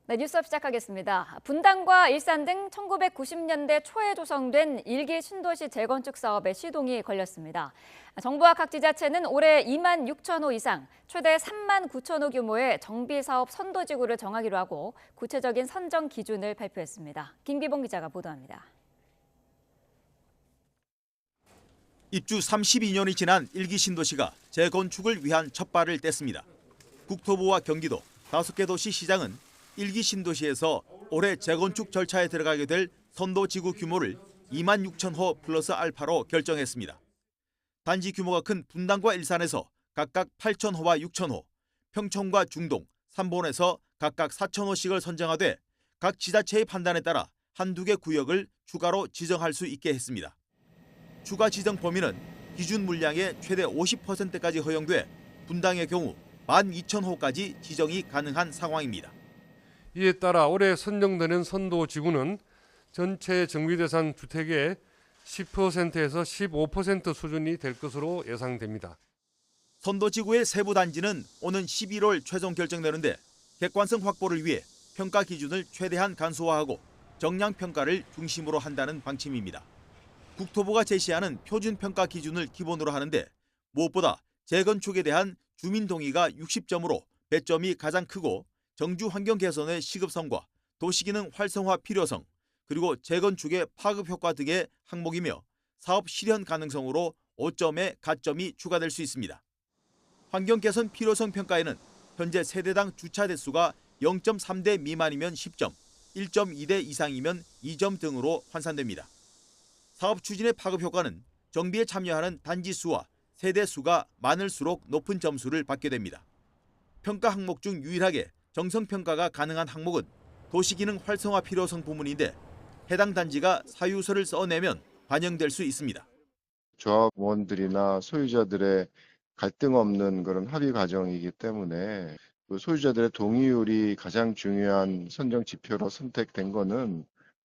네, 뉴스업 시작하겠습니다. 분당과 일산 등 1990년대 초에 조성된 일기 신도시 재건축 사업에 시동이 걸렸습니다. 정부와 각 지자체는 올해 2만 6천 호 이상, 최대 3만 9천 호 규모의 정비 사업 선도지구를 정하기로 하고 구체적인 선정 기준을 발표했습니다. 김기봉 기자가 보도합니다. 입주 32년이 지난 일기 신도시가 재건축을 위한 첫 발을 뗐습니다. 국토부와 경기도 5개 도시 시장은 일기 신도시에서 올해 재건축 절차에 들어가게 될 선도지구 규모를 2만 6천 호 플러스 알파로 결정했습니다. 단지 규모가 큰 분당과 일산에서 각각 8천 호와 6천 호, 평촌과 중동, 삼본에서 각각 4천 호씩을 선정하되 각 지자체의 판단에 따라 한두 개 구역을 추가로 지정할 수 있게 했습니다. 추가 지정 범위는 기준 물량의 최대 50%까지 허용돼 분당의 경우 12,000호까지 지정이 가능한 상황입니다. 이에 따라 올해 선정되는 선도지구는 전체 정비대상 주택의 10%에서 15% 수준이 될 것으로 예상됩니다. 선도지구의 세부 단지는 오는 11월 최종 결정되는데 객관성 확보를 위해 평가 기준을 최대한 간소화하고 정량 평가를 중심으로 한다는 방침입니다. 국토부가 제시하는 표준 평가 기준을 기본으로 하는데 무엇보다 재건축에 대한 주민 동의가 60점으로 배점이 가장 크고 정주 환경 개선의 시급성과 도시기능 활성화 필요성, 그리고 재건축의 파급 효과 등의 항목이며 사업 실현 가능성으로 5점의 가점이 추가될 수 있습니다. 환경 개선 필요성 평가에는 현재 세대당 주차 대수가 0.3대 미만이면 10점, 1.2대 이상이면 2점 등으로 환산됩니다. 사업 추진의 파급 효과는 정비에 참여하는 단지 수와 세대 수가 많을수록 높은 점수를 받게 됩니다. 평가 항목 중 유일하게 정성평가가 가능한 항목은 도시기능 활성화 필요성 부문인데 해당 단지가 사유서를 써내면 반영될 수 있습니다. 조합원들이나 소유자들의 갈등 없는 그런 합의 과정이기 때문에 그 소유자들의 동의율이 가장 중요한 선정 지표로 선택된 거는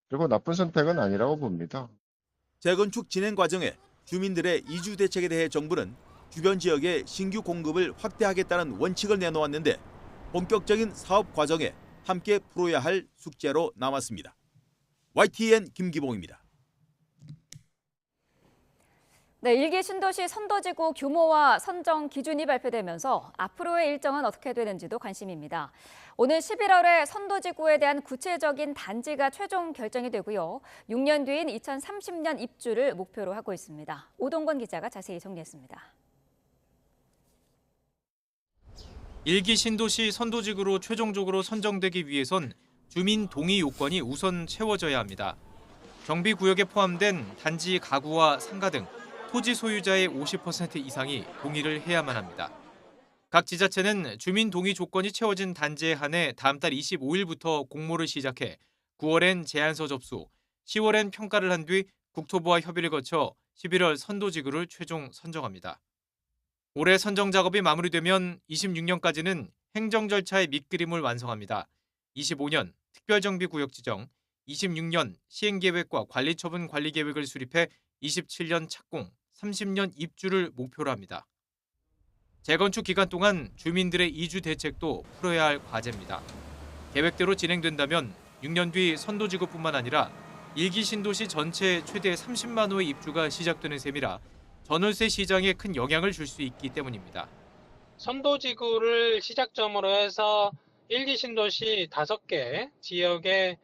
결국 나쁜 선택은 아니라고 봅니다. 재건축 진행 과정에 주민들의 이주 대책에 대해 정부는 주변 지역에 신규 공급을 확대하겠다는 원칙을 내놓았는데 본격적인 사업 과정에 함께 풀어야 할 숙제로 남았습니다. YTN 김기봉입니다. 네, 일기 신도시 선도지구 규모와 선정 기준이 발표되면서 앞으로의 일정은 어떻게 되는지도 관심입니다. 오늘 11월에 선도지구에 대한 구체적인 단지가 최종 결정이 되고요. 6년 뒤인 2030년 입주를 목표로 하고 있습니다. 오동건 기자가 자세히 정리했습니다. 일기 신도시 선도지구로 최종적으로 선정되기 위해선 주민 동의 요건이 우선 채워져야 합니다. 정비구역에 포함된 단지 가구와 상가 등 토지 소유자의 50% 이상이 동의를 해야만 합니다. 각 지자체는 주민 동의 조건이 채워진 단지에 한해 다음 달 25일부터 공모를 시작해 9월엔 제안서 접수, 10월엔 평가를 한 뒤 국토부와 협의를 거쳐 11월 선도지구를 최종 선정합니다. 올해 선정 작업이 마무리되면 26년까지는 행정 절차의 밑그림을 완성합니다. 25년 특별정비구역 지정, 26년 시행계획과 관리처분 관리계획을 수립해 27년 착공, 30년 입주를 목표로 합니다. 재건축 기간 동안 주민들의 이주 대책도 풀어야 할 과제입니다. 계획대로 진행된다면 6년 뒤 선도지구뿐만 아니라 일기 신도시 전체 최대 30만 호의 입주가 시작되는 셈이라 전월세 시장에 큰 영향을 줄 수 있기 때문입니다. 선도지구를 시작점으로 해서 일기 신도시 5개 지역에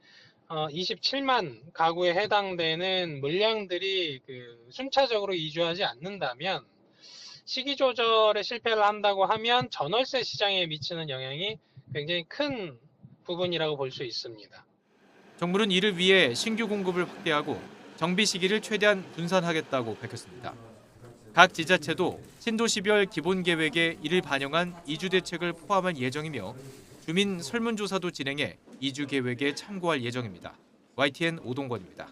27만 가구에 해당되는 물량들이 순차적으로 이주하지 않는다면 시기 조절에 실패를 한다고 하면 전월세 시장에 미치는 영향이 굉장히 큰 부분이라고 볼 수 있습니다. 정부는 이를 위해 신규 공급을 확대하고 정비 시기를 최대한 분산하겠다고 밝혔습니다. 각 지자체도 신도시별 기본계획에 이를 반영한 이주 대책을 포함할 예정이며 주민 설문조사도 진행해 이주 계획에 참고할 예정입니다. YTN 오동건입니다.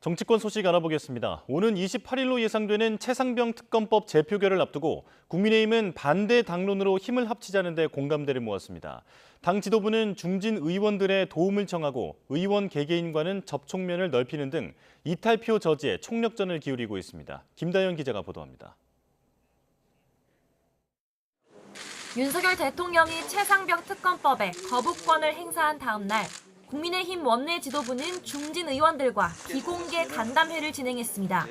정치권 소식 알아보겠습니다. 오는 28일로 예상되는 최상병 특검법 재표결을 앞두고 국민의힘은 반대 당론으로 힘을 합치자는 데 공감대를 모았습니다. 당 지도부는 중진 의원들의 도움을 청하고 의원 개개인과는 접촉면을 넓히는 등 이탈표 저지에 총력전을 기울이고 있습니다. 김다연 기자가 보도합니다. 윤석열 대통령이 최상병 특검법에 거부권을 행사한 다음 날 국민의힘 원내 지도부는 중진 의원들과 비공개 간담회를 진행했습니다.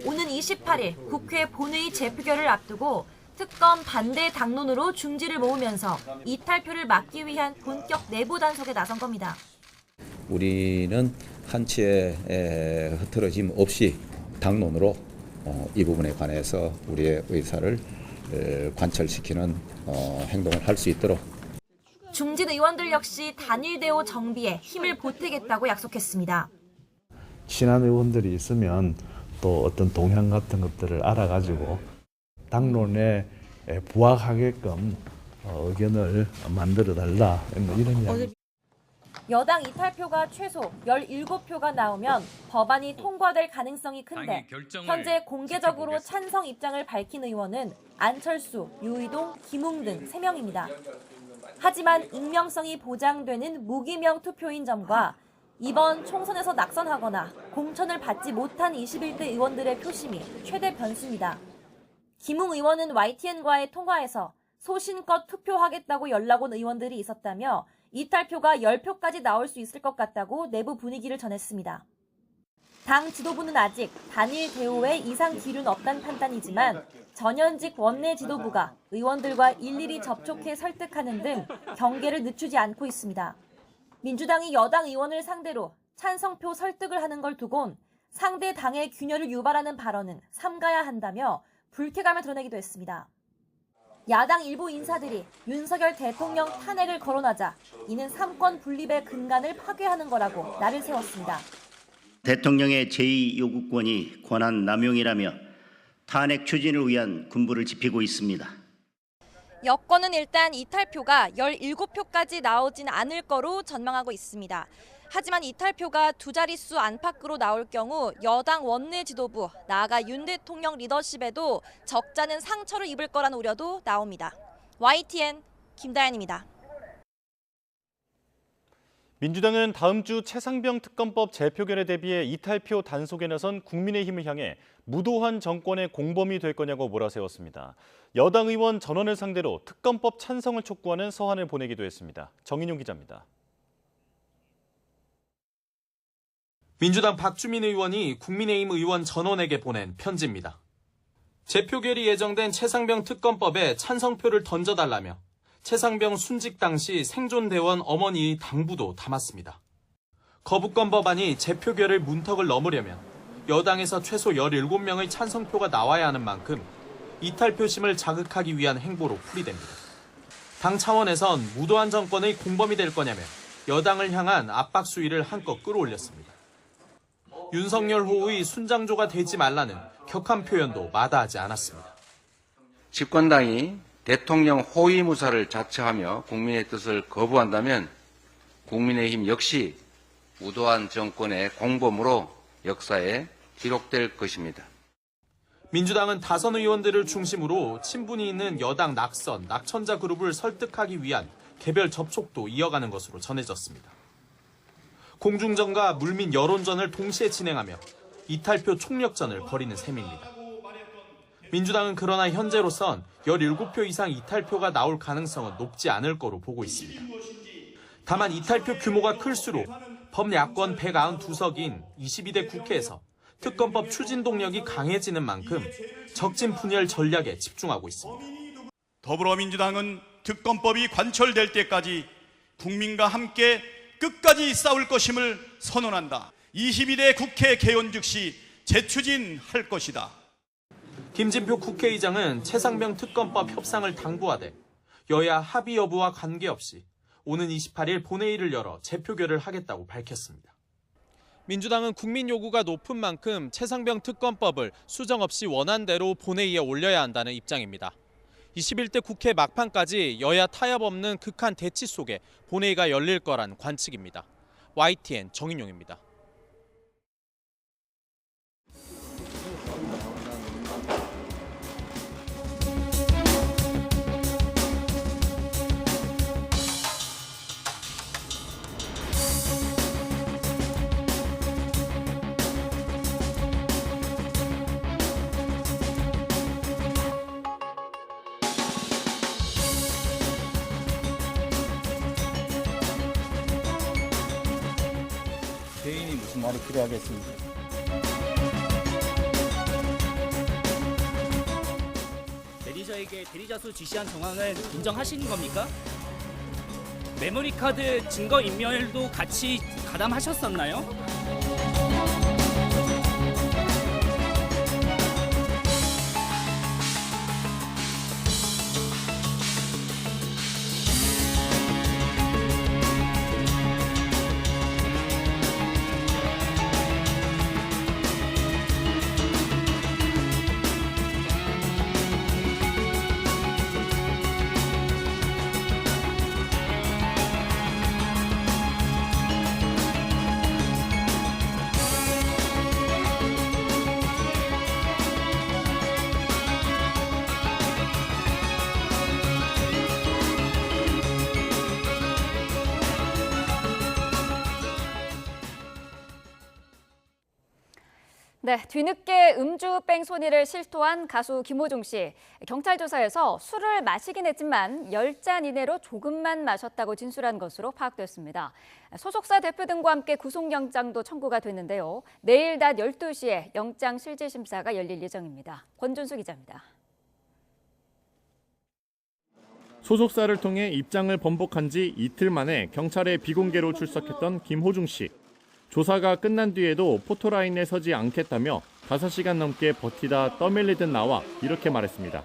오는 28일 국회 본회의 재표결을 앞두고 특검 반대 당론으로 중지를 모으면서 이탈표를 막기 위한 본격 내부 단속에 나선 겁니다. 우리는 한치의 흐트러짐 없이 당론으로 이 부분에 관해서 우리의 의사를 관철시키는 행동을 할 수 있도록. 중진 의원들 역시 단일 대오 정비에 힘을 보태겠다고 약속했습니다. 친한 의원들이 있으면 또 어떤 동향 같은 것들을 알아가지고 당론에 부합하게끔 의견을 만들어달라 이런 이야기. 여당 이탈표가 최소 17표가 나오면 법안이 통과될 가능성이 큰데 현재 공개적으로 찬성 입장을 밝힌 의원은 안철수, 유이동, 김웅 등 3명입니다. 하지만 익명성이 보장되는 무기명 투표인 점과 이번 총선에서 낙선하거나 공천을 받지 못한 21대 의원들의 표심이 최대 변수입니다. 김웅 의원은 YTN과의 통화에서 소신껏 투표하겠다고 연락 온 의원들이 있었다며 이탈표가 10표까지 나올 수 있을 것 같다고 내부 분위기를 전했습니다. 당 지도부는 아직 단일 대오에 이상 기류는 없다는 판단이지만 전현직 원내 지도부가 의원들과 일일이 접촉해 설득하는 등 경계를 늦추지 않고 있습니다. 민주당이 여당 의원을 상대로 찬성표 설득을 하는 걸 두곤 상대 당의 균열을 유발하는 발언은 삼가야 한다며 불쾌감을 드러내기도 했습니다. 야당 일부 인사들이 윤석열 대통령 탄핵을 거론하자 이는 삼권 분립의 근간을 파괴하는 거라고 날을 세웠습니다. 대통령의 제2요구권이 권한 남용이라며 탄핵 추진을 위한 군부를 지피고 있습니다. 여권은 일단 이탈표가 17표까지 나오진 않을 거로 전망하고 있습니다. 하지만 이탈표가 두 자릿수 안팎으로 나올 경우 여당 원내 지도부, 나아가 윤 대통령 리더십에도 적잖은 상처를 입을 거라는 우려도 나옵니다. YTN 김다연입니다. 민주당은 다음 주 최상병 특검법 재표결에 대비해 이탈표 단속에 나선 국민의힘을 향해 무도한 정권의 공범이 될 거냐고 몰아세웠습니다. 여당 의원 전원을 상대로 특검법 찬성을 촉구하는 서한을 보내기도 했습니다. 정인용 기자입니다. 민주당 박주민 의원이 국민의힘 의원 전원에게 보낸 편지입니다. 재표결이 예정된 최상병 특검법에 찬성표를 던져달라며 최상병 순직 당시 생존대원 어머니의 당부도 담았습니다. 거부권 법안이 재표결을 문턱을 넘으려면 여당에서 최소 17명의 찬성표가 나와야 하는 만큼 이탈표심을 자극하기 위한 행보로 풀이됩니다. 당 차원에선 무도한 정권의 공범이 될 거냐며 여당을 향한 압박 수위를 한껏 끌어올렸습니다. 윤석열 호의 순장조가 되지 말라는 격한 표현도 마다하지 않았습니다. 집권당이 대통령 호위무사를 자처하며 국민의 뜻을 거부한다면 국민의힘 역시 무도한 정권의 공범으로 역사에 기록될 것입니다. 민주당은 다선 의원들을 중심으로 친분이 있는 여당 낙천자 그룹을 설득하기 위한 개별 접촉도 이어가는 것으로 전해졌습니다. 공중전과 물밑 여론전을 동시에 진행하며 이탈표 총력전을 벌이는 셈입니다. 민주당은 그러나 현재로선 17표 이상 이탈표가 나올 가능성은 높지 않을 거로 보고 있습니다. 다만 이탈표 규모가 클수록 범야권 192석인 22대 국회에서 특검법 추진 동력이 강해지는 만큼 적진 분열 전략에 집중하고 있습니다. 더불어민주당은 특검법이 관철될 때까지 국민과 함께 끝까지 싸울 것임을 선언한다. 22대 국회 개원 즉시 재추진할 것이다. 김진표 국회의장은 최상병 특검법 협상을 당부하되 여야 합의 여부와 관계없이 오는 28일 본회의를 열어 재표결을 하겠다고 밝혔습니다. 민주당은 국민 요구가 높은 만큼 최상병 특검법을 수정 없이 원안대로 본회의에 올려야 한다는 입장입니다. 21대 국회 막판까지 여야 타협 없는 극한 대치 속에 본회의가 열릴 거란 관측입니다. YTN 정인용입니다. 많이 필요하겠습니다. 매니저에게 대리자수 지시한 정황을 인정하시는 겁니까? 메모리카드 증거인멸도 같이 가담하셨었나요? 네, 뒤늦게 음주 뺑소니를 실토한 가수 김호중 씨. 경찰 조사에서 술을 마시긴 했지만 10잔 이내로 조금만 마셨다고 진술한 것으로 파악됐습니다. 소속사 대표 등과 함께 구속영장도 청구가 됐는데요. 내일 낮 12시에 영장 실질 심사가 열릴 예정입니다. 권준수 기자입니다. 소속사를 통해 입장을 번복한 지 이틀 만에 경찰에 비공개로 출석했던 김호중 씨. 조사가 끝난 뒤에도 포토라인에 서지 않겠다며 5시간 넘게 버티다 떠밀리듯 나와 이렇게 말했습니다.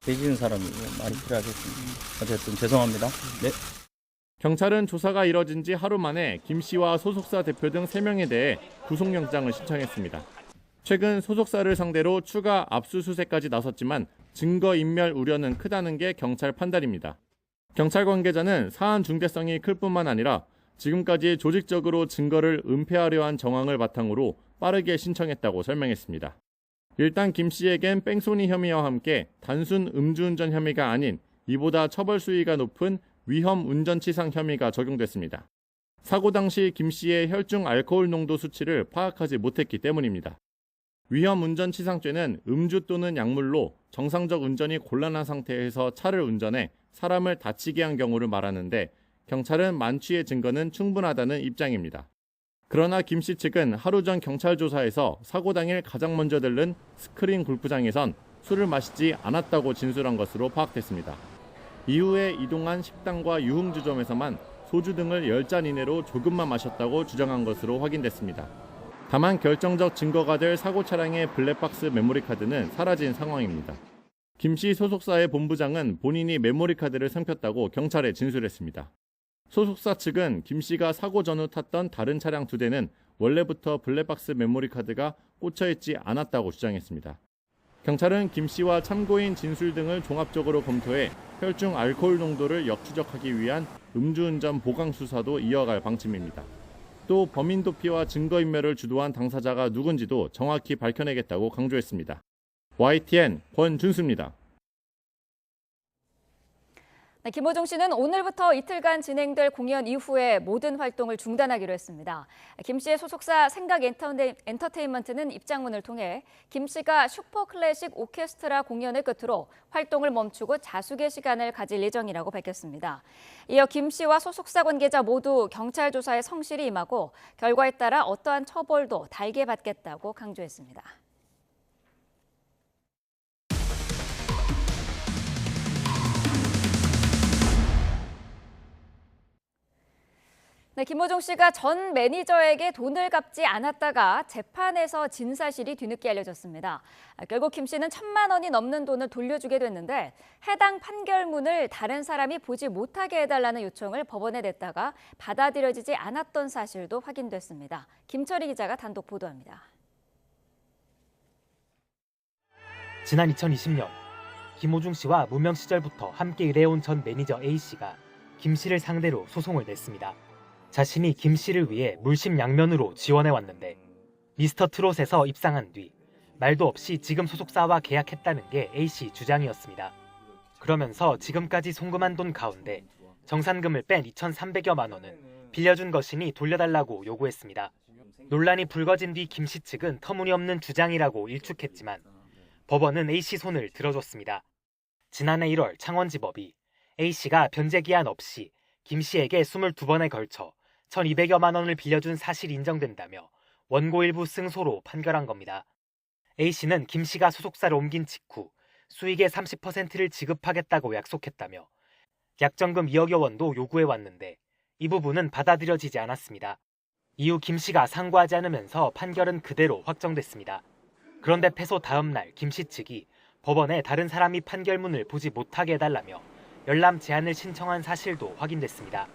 배지는 사람이 많이 필요하겠습니다. 어쨌든 죄송합니다. 네. 경찰은 조사가 이뤄진 지 하루 만에 김 씨와 소속사 대표 등 3명에 대해 구속영장을 신청했습니다. 최근 소속사를 상대로 추가 압수수색까지 나섰지만 증거인멸 우려는 크다는 게 경찰 판단입니다. 경찰 관계자는 사안 중대성이 클 뿐만 아니라 지금까지 조직적으로 증거를 은폐하려 한 정황을 바탕으로 빠르게 신청했다고 설명했습니다. 일단 김 씨에겐 뺑소니 혐의와 함께 단순 음주운전 혐의가 아닌 이보다 처벌 수위가 높은 위험 운전치상 혐의가 적용됐습니다. 사고 당시 김 씨의 혈중 알코올 농도 수치를 파악하지 못했기 때문입니다. 위험 운전치상죄는 음주 또는 약물로 정상적 운전이 곤란한 상태에서 차를 운전해 사람을 다치게 한 경우를 말하는데 경찰은 만취의 증거는 충분하다는 입장입니다. 그러나 김 씨 측은 하루 전 경찰 조사에서 사고 당일 가장 먼저 들른 스크린 골프장에선 술을 마시지 않았다고 진술한 것으로 파악됐습니다. 이후에 이동한 식당과 유흥주점에서만 소주 등을 10잔 이내로 조금만 마셨다고 주장한 것으로 확인됐습니다. 다만 결정적 증거가 될 사고 차량의 블랙박스 메모리 카드는 사라진 상황입니다. 김 씨 소속사의 본부장은 본인이 메모리 카드를 삼켰다고 경찰에 진술했습니다. 소속사 측은 김 씨가 사고 전후 탔던 다른 차량 2대는 원래부터 블랙박스 메모리 카드가 꽂혀있지 않았다고 주장했습니다. 경찰은 김 씨와 참고인 진술 등을 종합적으로 검토해 혈중 알코올 농도를 역추적하기 위한 음주운전 보강 수사도 이어갈 방침입니다. 또 범인 도피와 증거인멸을 주도한 당사자가 누군지도 정확히 밝혀내겠다고 강조했습니다. YTN 권준수입니다. 네, 김호중 씨는 오늘부터 이틀간 진행될 공연 이후에 모든 활동을 중단하기로 했습니다. 김 씨의 소속사 생각 엔터테인먼트는 입장문을 통해 김 씨가 슈퍼클래식 오케스트라 공연을 끝으로 활동을 멈추고 자숙의 시간을 가질 예정이라고 밝혔습니다. 이어 김 씨와 소속사 관계자 모두 경찰 조사에 성실히 임하고 결과에 따라 어떠한 처벌도 달게 받겠다고 강조했습니다. 네, 김호중 씨가 전 매니저에게 돈을 갚지 않았다가 재판에서 진 사실이 뒤늦게 알려졌습니다. 결국 김 씨는 1,000만 원이 넘는 돈을 돌려주게 됐는데 해당 판결문을 다른 사람이 보지 못하게 해달라는 요청을 법원에 냈다가 받아들여지지 않았던 사실도 확인됐습니다. 김철희 기자가 단독 보도합니다. 지난 2020년 김호중 씨와 무명 시절부터 함께 일해온 전 매니저 A씨가 김 씨를 상대로 소송을 냈습니다. 자신이 김 씨를 위해 물심양면으로 지원해왔는데 미스터 트롯에서 입상한 뒤 말도 없이 지금 소속사와 계약했다는 게 A씨 주장이었습니다. 그러면서 지금까지 송금한 돈 가운데 정산금을 뺀 2,300여만 원은 빌려준 것이니 돌려달라고 요구했습니다. 논란이 불거진 뒤 김 씨 측은 터무니없는 주장이라고 일축했지만 법원은 A씨 손을 들어줬습니다. 지난해 1월 창원지법이 A씨가 변제기한 없이 김 씨에게 22번에 걸쳐 1,200여만 원을 빌려준 사실이 인정된다며 원고 일부 승소로 판결한 겁니다. A씨는 김씨가 소속사를 옮긴 직후 수익의 30%를 지급하겠다고 약속했다며 약정금 2억여 원도 요구해왔는데 이 부분은 받아들여지지 않았습니다. 이후 김씨가 상고하지 않으면서 판결은 그대로 확정됐습니다. 그런데 패소 다음 날 김씨 측이 법원에 다른 사람이 판결문을 보지 못하게 해달라며 열람 제한을 신청한 사실도 확인됐습니다.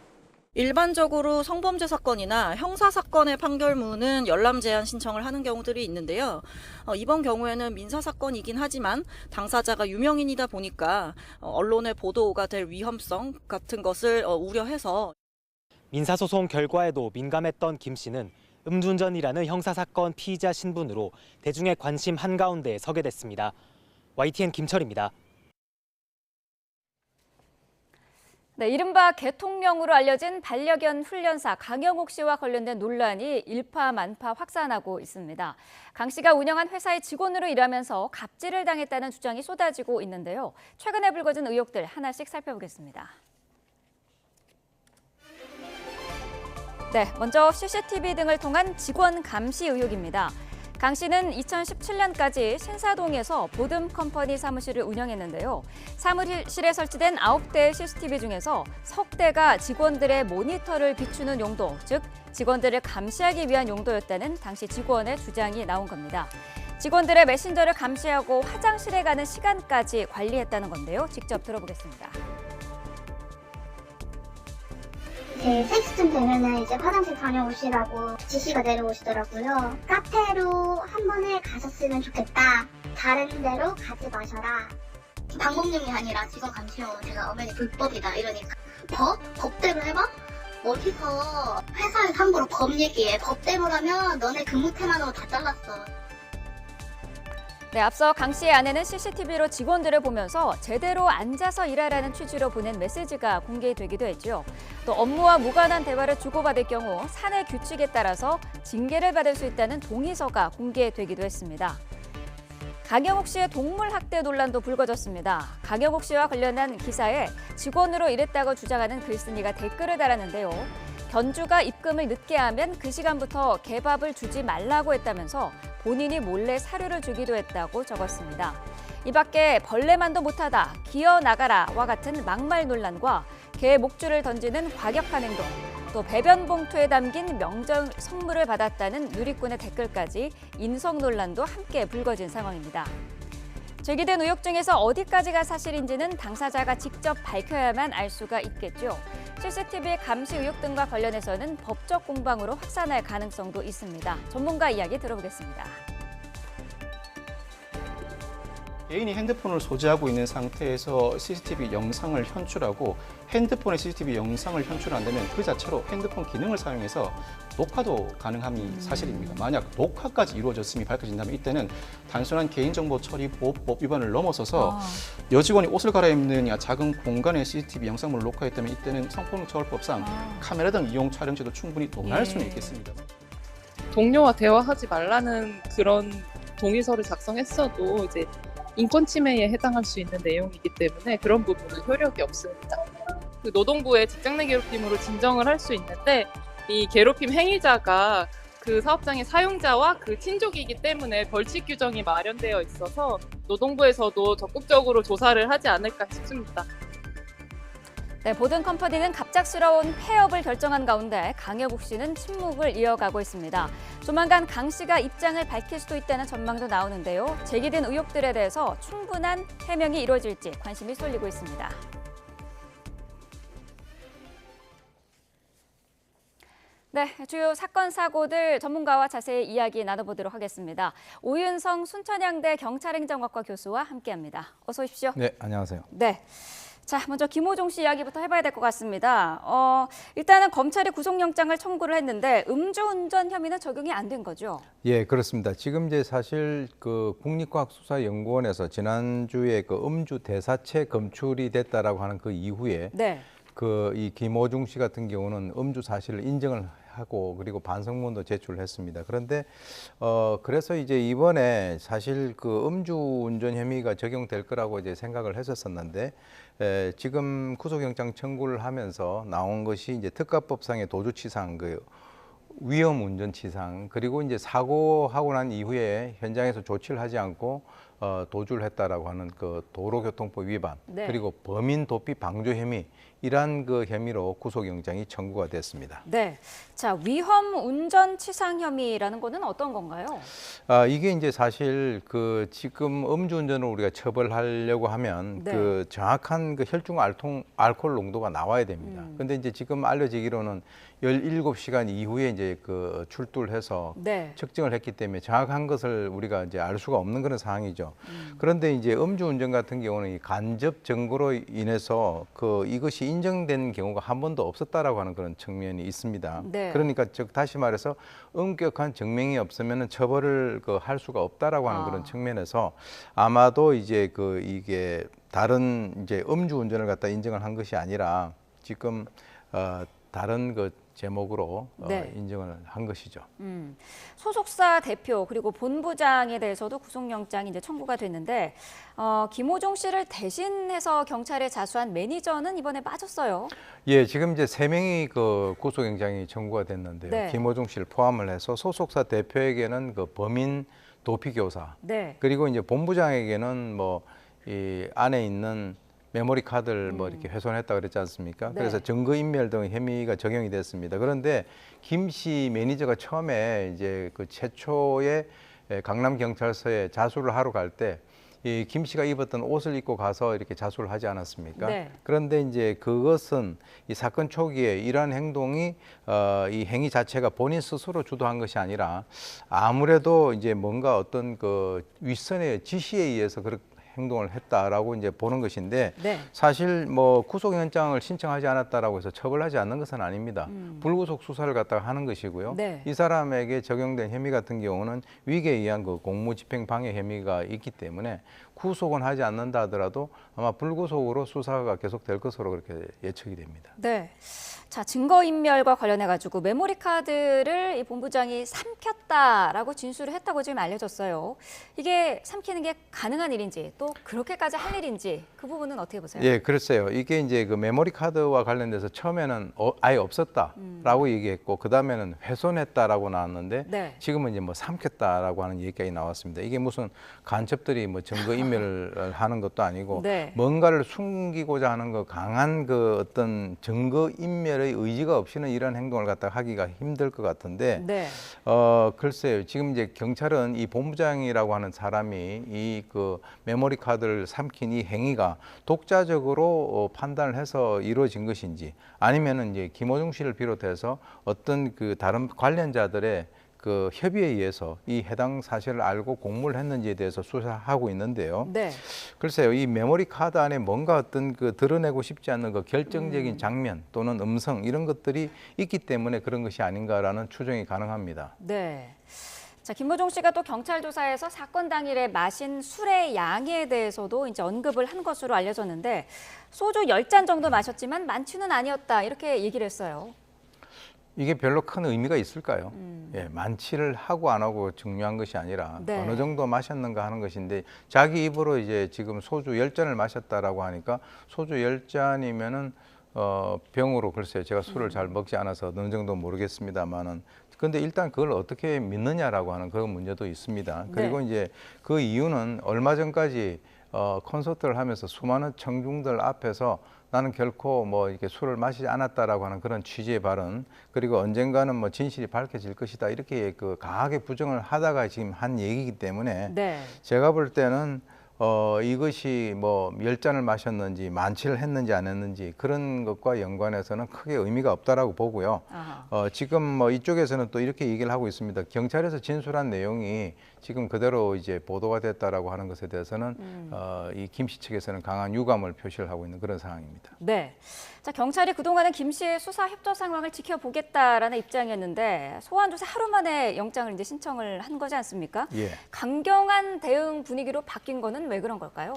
일반적으로 성범죄 사건이나 형사 사건의 판결문은 열람 제한 신청을 하는 경우들이 있는데요. 이번 경우에는 민사 사건이긴 하지만 당사자가 유명인이다 보니까 언론에 보도가 될 위험성 같은 것을 우려해서 민사소송 결과에도 민감했던 김 씨는 음주운전이라는 형사사건 피의자 신분으로 대중의 관심 한가운데에 서게 됐습니다. YTN 김철입니다. 네, 이른바 개통령으로 알려진 반려견 훈련사 강영욱 씨와 관련된 논란이 일파만파 확산하고 있습니다. 강 씨가 운영한 회사의 직원으로 일하면서 갑질을 당했다는 주장이 쏟아지고 있는데요. 최근에 불거진 의혹들 하나씩 살펴보겠습니다. 네, 먼저 CCTV 등을 통한 직원 감시 의혹입니다. 강 씨는 2017년까지 신사동에서 보듬 컴퍼니 사무실을 운영했는데요. 사무실에 설치된 9대의 CCTV 중에서 석 대가 직원들의 모니터를 비추는 용도, 즉 직원들을 감시하기 위한 용도였다는 당시 직원의 주장이 나온 겁니다. 직원들의 메신저를 감시하고 화장실에 가는 시간까지 관리했다는 건데요. 직접 들어보겠습니다. 섹스쯤 되면은 이제 화장실 다녀오시라고 지시가 내려오시더라고요. 카페로 한 번에 가셨으면 좋겠다. 다른 데로 가지 마셔라. 방법용이 아니라 직원 감시용 제가 엄연히 불법이다 이러니까 법대로 해봐? 어디서 회사에 함부로 법 얘기해. 법대로라면 너네 근무 태만으로 다 잘랐어. 네, 앞서 강 씨의 아내는 CCTV로 직원들을 보면서 제대로 앉아서 일하라는 취지로 보낸 메시지가 공개되기도 했죠. 또 업무와 무관한 대화를 주고받을 경우 사내 규칙에 따라서 징계를 받을 수 있다는 동의서가 공개되기도 했습니다. 강영욱 씨의 동물 학대 논란도 불거졌습니다. 강영욱 씨와 관련한 기사에 직원으로 일했다고 주장하는 글쓴이가 댓글을 달았는데요. 견주가 입금을 늦게 하면 그 시간부터 개밥을 주지 말라고 했다면서 본인이 몰래 사료를 주기도 했다고 적었습니다. 이 밖에 벌레만도 못하다, 기어 나가라와 같은 막말 논란과 개 목줄을 던지는 과격한 행동, 또 배변 봉투에 담긴 명절 선물을 받았다는 누리꾼의 댓글까지 인성 논란도 함께 불거진 상황입니다. 제기된 의혹 중에서 어디까지가 사실인지는 당사자가 직접 밝혀야만 알 수가 있겠죠. CCTV 감시 의혹 등과 관련해서는 법적 공방으로 확산할 가능성도 있습니다. 전문가 이야기 들어보겠습니다. 개인이 핸드폰을 소지하고 있는 상태에서 CCTV 영상을 현출하고 핸드폰에 CCTV 영상을 현출한다면 그 자체로 핸드폰 기능을 사용해서 녹화도 가능함이 사실입니다. 만약 녹화까지 이루어졌음이 밝혀진다면 이때는 단순한 개인정보 처리보호법 위반을 넘어서서 여직원이 옷을 갈아입는 작은 공간에 CCTV 영상물을 녹화했다면 이때는 성폭력처벌법상 카메라 등 이용 촬영 시도 충분히 논할 수는 있겠습니다. 동료와 대화하지 말라는 그런 동의서를 작성했어도 이제 인권 침해에 해당할 수 있는 내용이기 때문에 그런 부분은 효력이 없습니다. 그 노동부의 직장 내 괴롭힘으로 진정을 할 수 있는데 이 괴롭힘 행위자가 그 사업장의 사용자와 그 친족이기 때문에 벌칙 규정이 마련되어 있어서 노동부에서도 적극적으로 조사를 하지 않을까 싶습니다. 네, 보듬 컴퍼니는 갑작스러운 폐업을 결정한 가운데 강영욱 씨는 침묵을 이어가고 있습니다. 조만간 강 씨가 입장을 밝힐 수도 있다는 전망도 나오는데요. 제기된 의혹들에 대해서 충분한 해명이 이루어질지 관심이 쏠리고 있습니다. 네, 주요 사건, 사고들 전문가와 자세히 이야기 나눠보도록 하겠습니다. 오윤성 순천향대 경찰행정학과 교수와 함께합니다. 어서 오십시오. 네, 안녕하세요. 네. 자, 먼저 김호중 씨 이야기부터 해봐야 될 것 같습니다. 일단은 검찰이 구속영장을 청구를 했는데 음주운전 혐의는 적용이 안 된 거죠? 예, 그렇습니다. 지금 이제 사실 그 국립과학수사연구원에서 지난주에 그 음주 대사체 검출이 됐다라고 하는 그 이후에 네. 그 이 김호중 씨 같은 경우는 음주 사실을 인정을 하고 그리고 반성문도 제출을 했습니다. 그런데 그래서 이제 이번에 사실 그 음주운전 혐의가 적용될 거라고 이제 생각을 했었었는데 지금 구속영장 청구를 하면서 나온 것이 이제 특가법상의 도주치상 그 위험 운전치상 그리고 이제 사고하고 난 이후에 현장에서 조치를 하지 않고 도주를 했다라고 하는 그 도로교통법 위반 네. 그리고 범인 도피 방조 혐의 이러한 그 혐의로 구속영장이 청구가 됐습니다. 네. 자, 위험 운전 치상 혐의라는 거는 어떤 건가요? 이게 이제 사실 그 지금 음주운전을 우리가 처벌하려고 하면 네. 그 정확한 그 혈중 알코올 농도가 나와야 됩니다. 근데 이제 지금 알려지기로는 17시간 이후에 이제 그 출두를 해서 네. 측정을 했기 때문에 정확한 것을 우리가 이제 알 수가 없는 그런 상황이죠. 그런데 이제 음주운전 같은 경우는 이 간접 증거로 인해서 그 이것이 인정된 경우가 한 번도 없었다라고 하는 그런 측면이 있습니다. 네. 그러니까 즉 다시 말해서 엄격한 증명이 없으면은 처벌을 그 할 수가 없다라고 하는 그런 측면에서 아마도 이제 그 이게 다른 이제 음주운전을 갖다 인정을 한 것이 아니라 지금 다른 그 제목으로 네. 인정을 한 것이죠. 소속사 대표 그리고 본부장에 대해서도 구속영장이 이제 청구가 됐는데 김호중 씨를 대신해서 경찰에 자수한 매니저는 이번에 빠졌어요. 예, 지금 이제 3명이 그 구속영장이 청구가 됐는데요. 네. 김호중 씨를 포함을 해서 소속사 대표에게는 그 범인 도피교사, 네. 그리고 이제 본부장에게는 뭐 이 안에 있는 메모리 카드를 뭐 이렇게 훼손했다 그랬지 않습니까? 네. 그래서 증거인멸 등 혐의가 적용이 됐습니다. 그런데 김 씨 매니저가 처음에 이제 그 최초의 강남 경찰서에 자수를 하러 갈 때 이 김 씨가 입었던 옷을 입고 가서 이렇게 자수를 하지 않았습니까? 네. 그런데 이제 그것은 이 사건 초기에 이러한 행동이 이 행위 자체가 본인 스스로 주도한 것이 아니라 아무래도 이제 뭔가 어떤 그 윗선의 지시에 의해서 그렇게 행동을 했다라고 이제 보는 것인데 네. 사실 뭐 구속영장을 신청하지 않았다라고 해서 처벌하지 않는 것은 아닙니다. 불구속 수사를 갖다가 하는 것이고요. 네. 이 사람에게 적용된 혐의 같은 경우는 위계에 의한 그 공무집행 방해 혐의가 있기 때문에 구속은 하지 않는다 하더라도 아마 불구속으로 수사가 계속될 것으로 그렇게 예측이 됩니다. 네. 자, 증거인멸과 관련해 가지고 메모리 카드를 이 본부장이 삼켰다라고 진술을 했다고 지금 알려졌어요. 이게 삼키는 게 가능한 일인지 또 그렇게까지 할 일인지 그 부분은 어떻게 보세요? 예, 글쎄요. 이게 이제 그 메모리 카드와 관련돼서 처음에는 아예 없었다라고 얘기했고 그 다음에는 훼손했다라고 나왔는데 네. 지금은 이제 뭐 삼켰다라고 하는 얘기가 나왔습니다. 이게 무슨 간첩들이 뭐 증거인멸을 하는 것도 아니고 네. 뭔가를 숨기고자 하는 그 강한 그 어떤 증거인멸의 의지가 없이는 이런 행동을 갖다 하기가 힘들 것 같은데 네. 글쎄요. 지금 이제 경찰은 이 본부장이라고 하는 사람이 이 그 메모리 카드를 삼킨 이 행위가 독자적으로 판단을 해서 이루어진 것인지 아니면은 이제 김호중 씨를 비롯해서 어떤 그 다른 관련자들의 그 협의에 의해서 이 해당 사실을 알고 공모를 했는지에 대해서 수사하고 있는데요. 네. 글쎄요, 이 메모리 카드 안에 뭔가 어떤 그 드러내고 싶지 않는 그 결정적인 장면 또는 음성 이런 것들이 있기 때문에 그런 것이 아닌가라는 추정이 가능합니다. 네. 자, 김호중 씨가 또 경찰 조사에서 사건 당일에 마신 술의 양에 대해서도 이제 언급을 한 것으로 알려졌는데 소주 10잔 정도 마셨지만 많지는 아니었다 이렇게 얘기를 했어요. 이게 별로 큰 의미가 있을까요? 예, 만취를 하고 안 하고 중요한 것이 아니라 네. 어느 정도 마셨는가 하는 것인데 자기 입으로 이제 지금 소주 10잔을 마셨다라고 하니까 소주 10잔이면은 병으로 글쎄요. 제가 술을 잘 먹지 않아서 어느 정도 모르겠습니다만은 근데 일단 그걸 어떻게 믿느냐라고 하는 그런 문제도 있습니다. 그리고 네. 이제 그 이유는 얼마 전까지 콘서트를 하면서 수많은 청중들 앞에서 나는 결코 뭐 이렇게 술을 마시지 않았다라고 하는 그런 취지의 발언 그리고 언젠가는 뭐 진실이 밝혀질 것이다 이렇게 그 강하게 부정을 하다가 지금 한 얘기이기 때문에 네. 제가 제가 볼 때는 이것이 뭐 10잔을 마셨는지 만취를 했는지 안 했는지 그런 것과 연관해서는 크게 의미가 없다라고 보고요. 지금 뭐 이쪽에서는 또 이렇게 얘기를 하고 있습니다. 경찰에서 진술한 내용이 지금 그대로 이제 보도가 됐다라고 하는 것에 대해서는 이 김 씨 측에서는 강한 유감을 표시를 하고 있는 그런 상황입니다. 네. 자, 경찰이 그동안은 김 씨의 수사 협조 상황을 지켜보겠다라는 입장이었는데 소환 조사 하루 만에 영장을 이제 신청을 한 거지 않습니까? 예. 강경한 대응 분위기로 바뀐 거는 왜 그런 걸까요?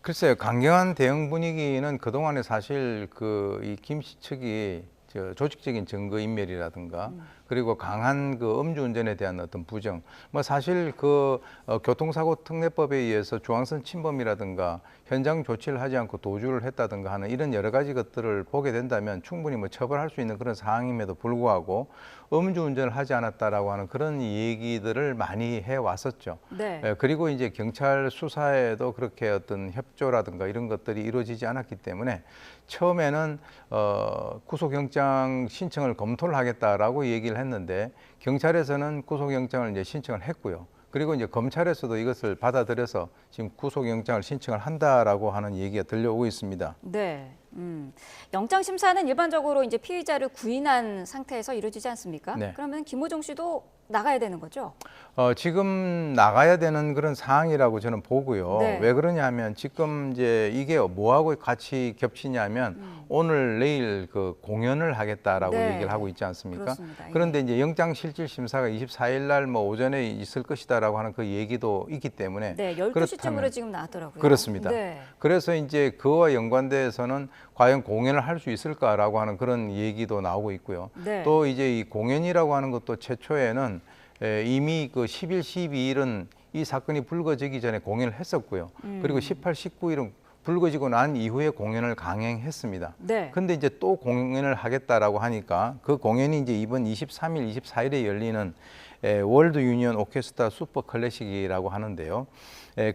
글쎄요, 강경한 대응 분위기는 그동안에 사실 그 이 김 씨 측이 조직적인 증거 인멸이라든가 그리고 강한 그 음주운전에 대한 어떤 부정, 뭐 사실 그 교통사고 특례법에 의해서 중앙선 침범이라든가 현장 조치를 하지 않고 도주를 했다든가 하는 이런 여러 가지 것들을 보게 된다면 충분히 뭐 처벌할 수 있는 그런 상황임에도 불구하고 음주운전을 하지 않았다라고 하는 그런 얘기들을 많이 해 왔었죠. 네. 그리고 이제 경찰 수사에도 그렇게 어떤 협조라든가 이런 것들이 이루어지지 않았기 때문에 처음에는 구속영장 신청을 검토를 하겠다라고 얘기를 했는데 경찰에서는 구속영장을 이제 신청을 했고요. 그리고 이제 검찰에서도 이것을 받아들여서 지금 구속영장을 신청을 한다라고 하는 얘기가 들려오고 있습니다. 네. 영장 심사는 일반적으로 이제 피의자를 구인한 상태에서 이루어지지 않습니까? 네. 그러면 김호중 씨도 나가야 되는 거죠? 지금 나가야 되는 그런 상황이라고 저는 보고요. 네. 왜 그러냐면 지금 이제 이게 뭐하고 같이 겹치냐면 오늘 내일 그 공연을 하겠다라고 네. 얘기를 하고 있지 않습니까? 그렇습니다. 그런데 이제 영장 실질 심사가 24일 날 뭐 오전에 있을 것이다라고 하는 그 얘기도 있기 때문에 네, 12시쯤으로 지금 나왔더라고요. 그렇습니다. 네. 그래서 이제 그와 연관돼서는 과연 공연을 할 수 있을까라고 하는 그런 얘기도 나오고 있고요. 네. 또 이제 이 공연이라고 하는 것도 최초에는 이미 그 10일, 12일은 이 사건이 불거지기 전에 공연을 했었고요. 그리고 18, 19일은 불거지고 난 이후에 공연을 강행했습니다. 네. 근데 이제 또 공연을 하겠다라고 하니까 그 공연이 이제 이번 23일, 24일에 열리는 월드 유니언 오케스트라 슈퍼 클래식이라고 하는데요.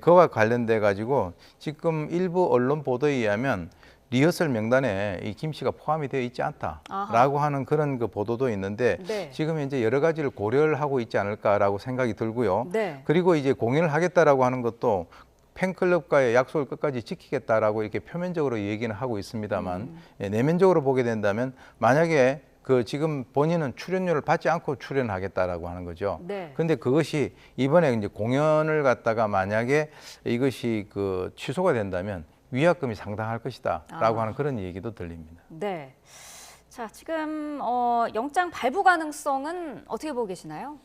그와 관련돼 가지고 지금 일부 언론 보도에 의하면 리허설 명단에 이 김 씨가 포함이 되어 있지 않다라고 하는 그런 그 보도도 있는데 네. 지금 현재 여러 가지를 고려를 하고 있지 않을까라고 생각이 들고요. 네. 그리고 이제 공연을 하겠다라고 하는 것도 팬클럽과의 약속을 끝까지 지키겠다라고 이렇게 표면적으로 얘기는 하고 있습니다만 내면적으로 보게 된다면 만약에 그 지금 본인은 출연료를 받지 않고 출연하겠다라고 하는 거죠. 네. 근데 그것이 이번에 이제 공연을 갖다가 만약에 이것이 그 취소가 된다면 위약금이 상당할 것이다라고 하는 그런 얘기도 들립니다. 네. 자, 지금 영장 발부 가능성은 어떻게 보고 계시나요?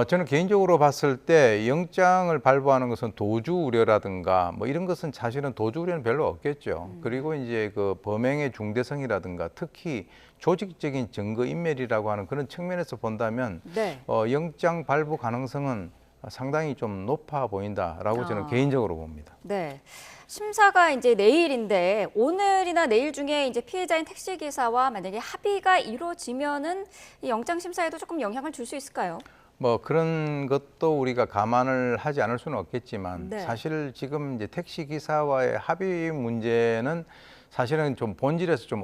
저는 개인적으로 봤을 때 영장을 발부하는 것은 도주 우려라든가 뭐 이런 것은 사실은 도주 우려는 별로 없겠죠. 그리고 이제 그 범행의 중대성이라든가 특히 조직적인 증거 인멸이라고 하는 그런 측면에서 본다면 네. 영장 발부 가능성은 상당히 좀 높아 보인다라고 저는 개인적으로 봅니다. 네. 심사가 이제 내일인데 오늘이나 내일 중에 이제 피해자인 택시 기사와 만약에 합의가 이루어지면은 이 영장 심사에도 조금 영향을 줄 수 있을까요? 뭐 그런 것도 우리가 감안을 하지 않을 수는 없겠지만 네. 사실 지금 이제 택시 기사와의 합의 문제는 사실은 좀 본질에서 좀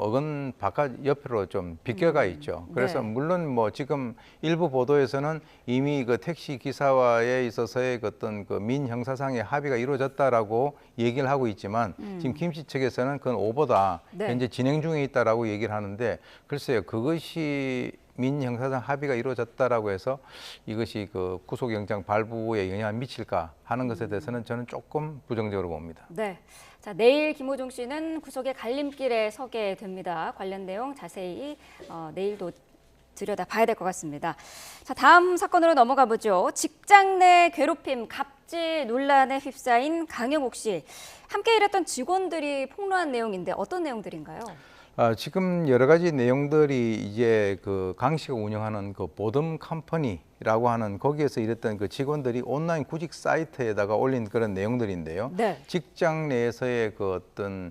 바깥 옆으로 좀 비껴가 있죠. 그래서 네. 물론 뭐 지금 일부 보도에서는 이미 그 택시 기사와에 있어서의 어떤 그 민형사상의 합의가 이루어졌다라고 얘기를 하고 있지만 지금 김 씨 측에서는 그건 오보다 네. 현재 진행 중에 있다라고 얘기를 하는데 글쎄요 그것이 민형사상 합의가 이루어졌다라고 해서 이것이 그 구속영장 발부에 영향을 미칠까 하는 것에 대해서는 저는 조금 부정적으로 봅니다. 네. 자, 내일 김호중 씨는 구속의 갈림길에 서게 됩니다. 관련 내용 자세히 내일도 들여다봐야 될 것 같습니다. 자, 다음 사건으로 넘어가 보죠. 직장 내 괴롭힘, 갑질 논란에 휩싸인 강영욱 씨. 함께 일했던 직원들이 폭로한 내용인데 어떤 내용들인가요? 지금 여러 가지 내용들이 이제 그 강 씨가 운영하는 그 보듬 컴퍼니라고 하는 거기에서 일했던 그 직원들이 온라인 구직 사이트에다가 올린 그런 내용들인데요. 네. 직장 내에서의 그 어떤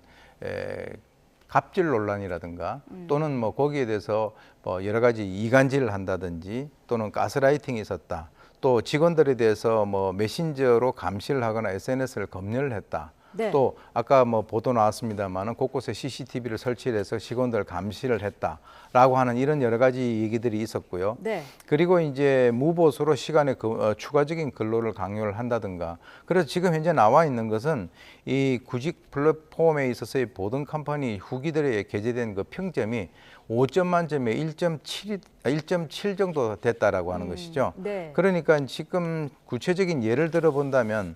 갑질 논란이라든가 또는 뭐 거기에 대해서 뭐 여러 가지 이간질을 한다든지 또는 가스라이팅이 있었다. 또 직원들에 대해서 뭐 메신저로 감시를 하거나 SNS를 검열을 했다. 네. 또 아까 뭐 보도 나왔습니다만은 곳곳에 CCTV를 설치해서 직원들 감시를 했다라고 하는 이런 여러 가지 얘기들이 있었고요. 네. 그리고 이제 무보수로 시간에 추가적인 근로를 강요를 한다든가. 그래서 지금 현재 나와 있는 것은 이 구직 플랫폼에 있어서의 보등 컴퍼니 후기들에 게재된 그 평점이 5점 만점에 1.7 정도 됐다라고 하는 것이죠. 네. 그러니까 지금 구체적인 예를 들어 본다면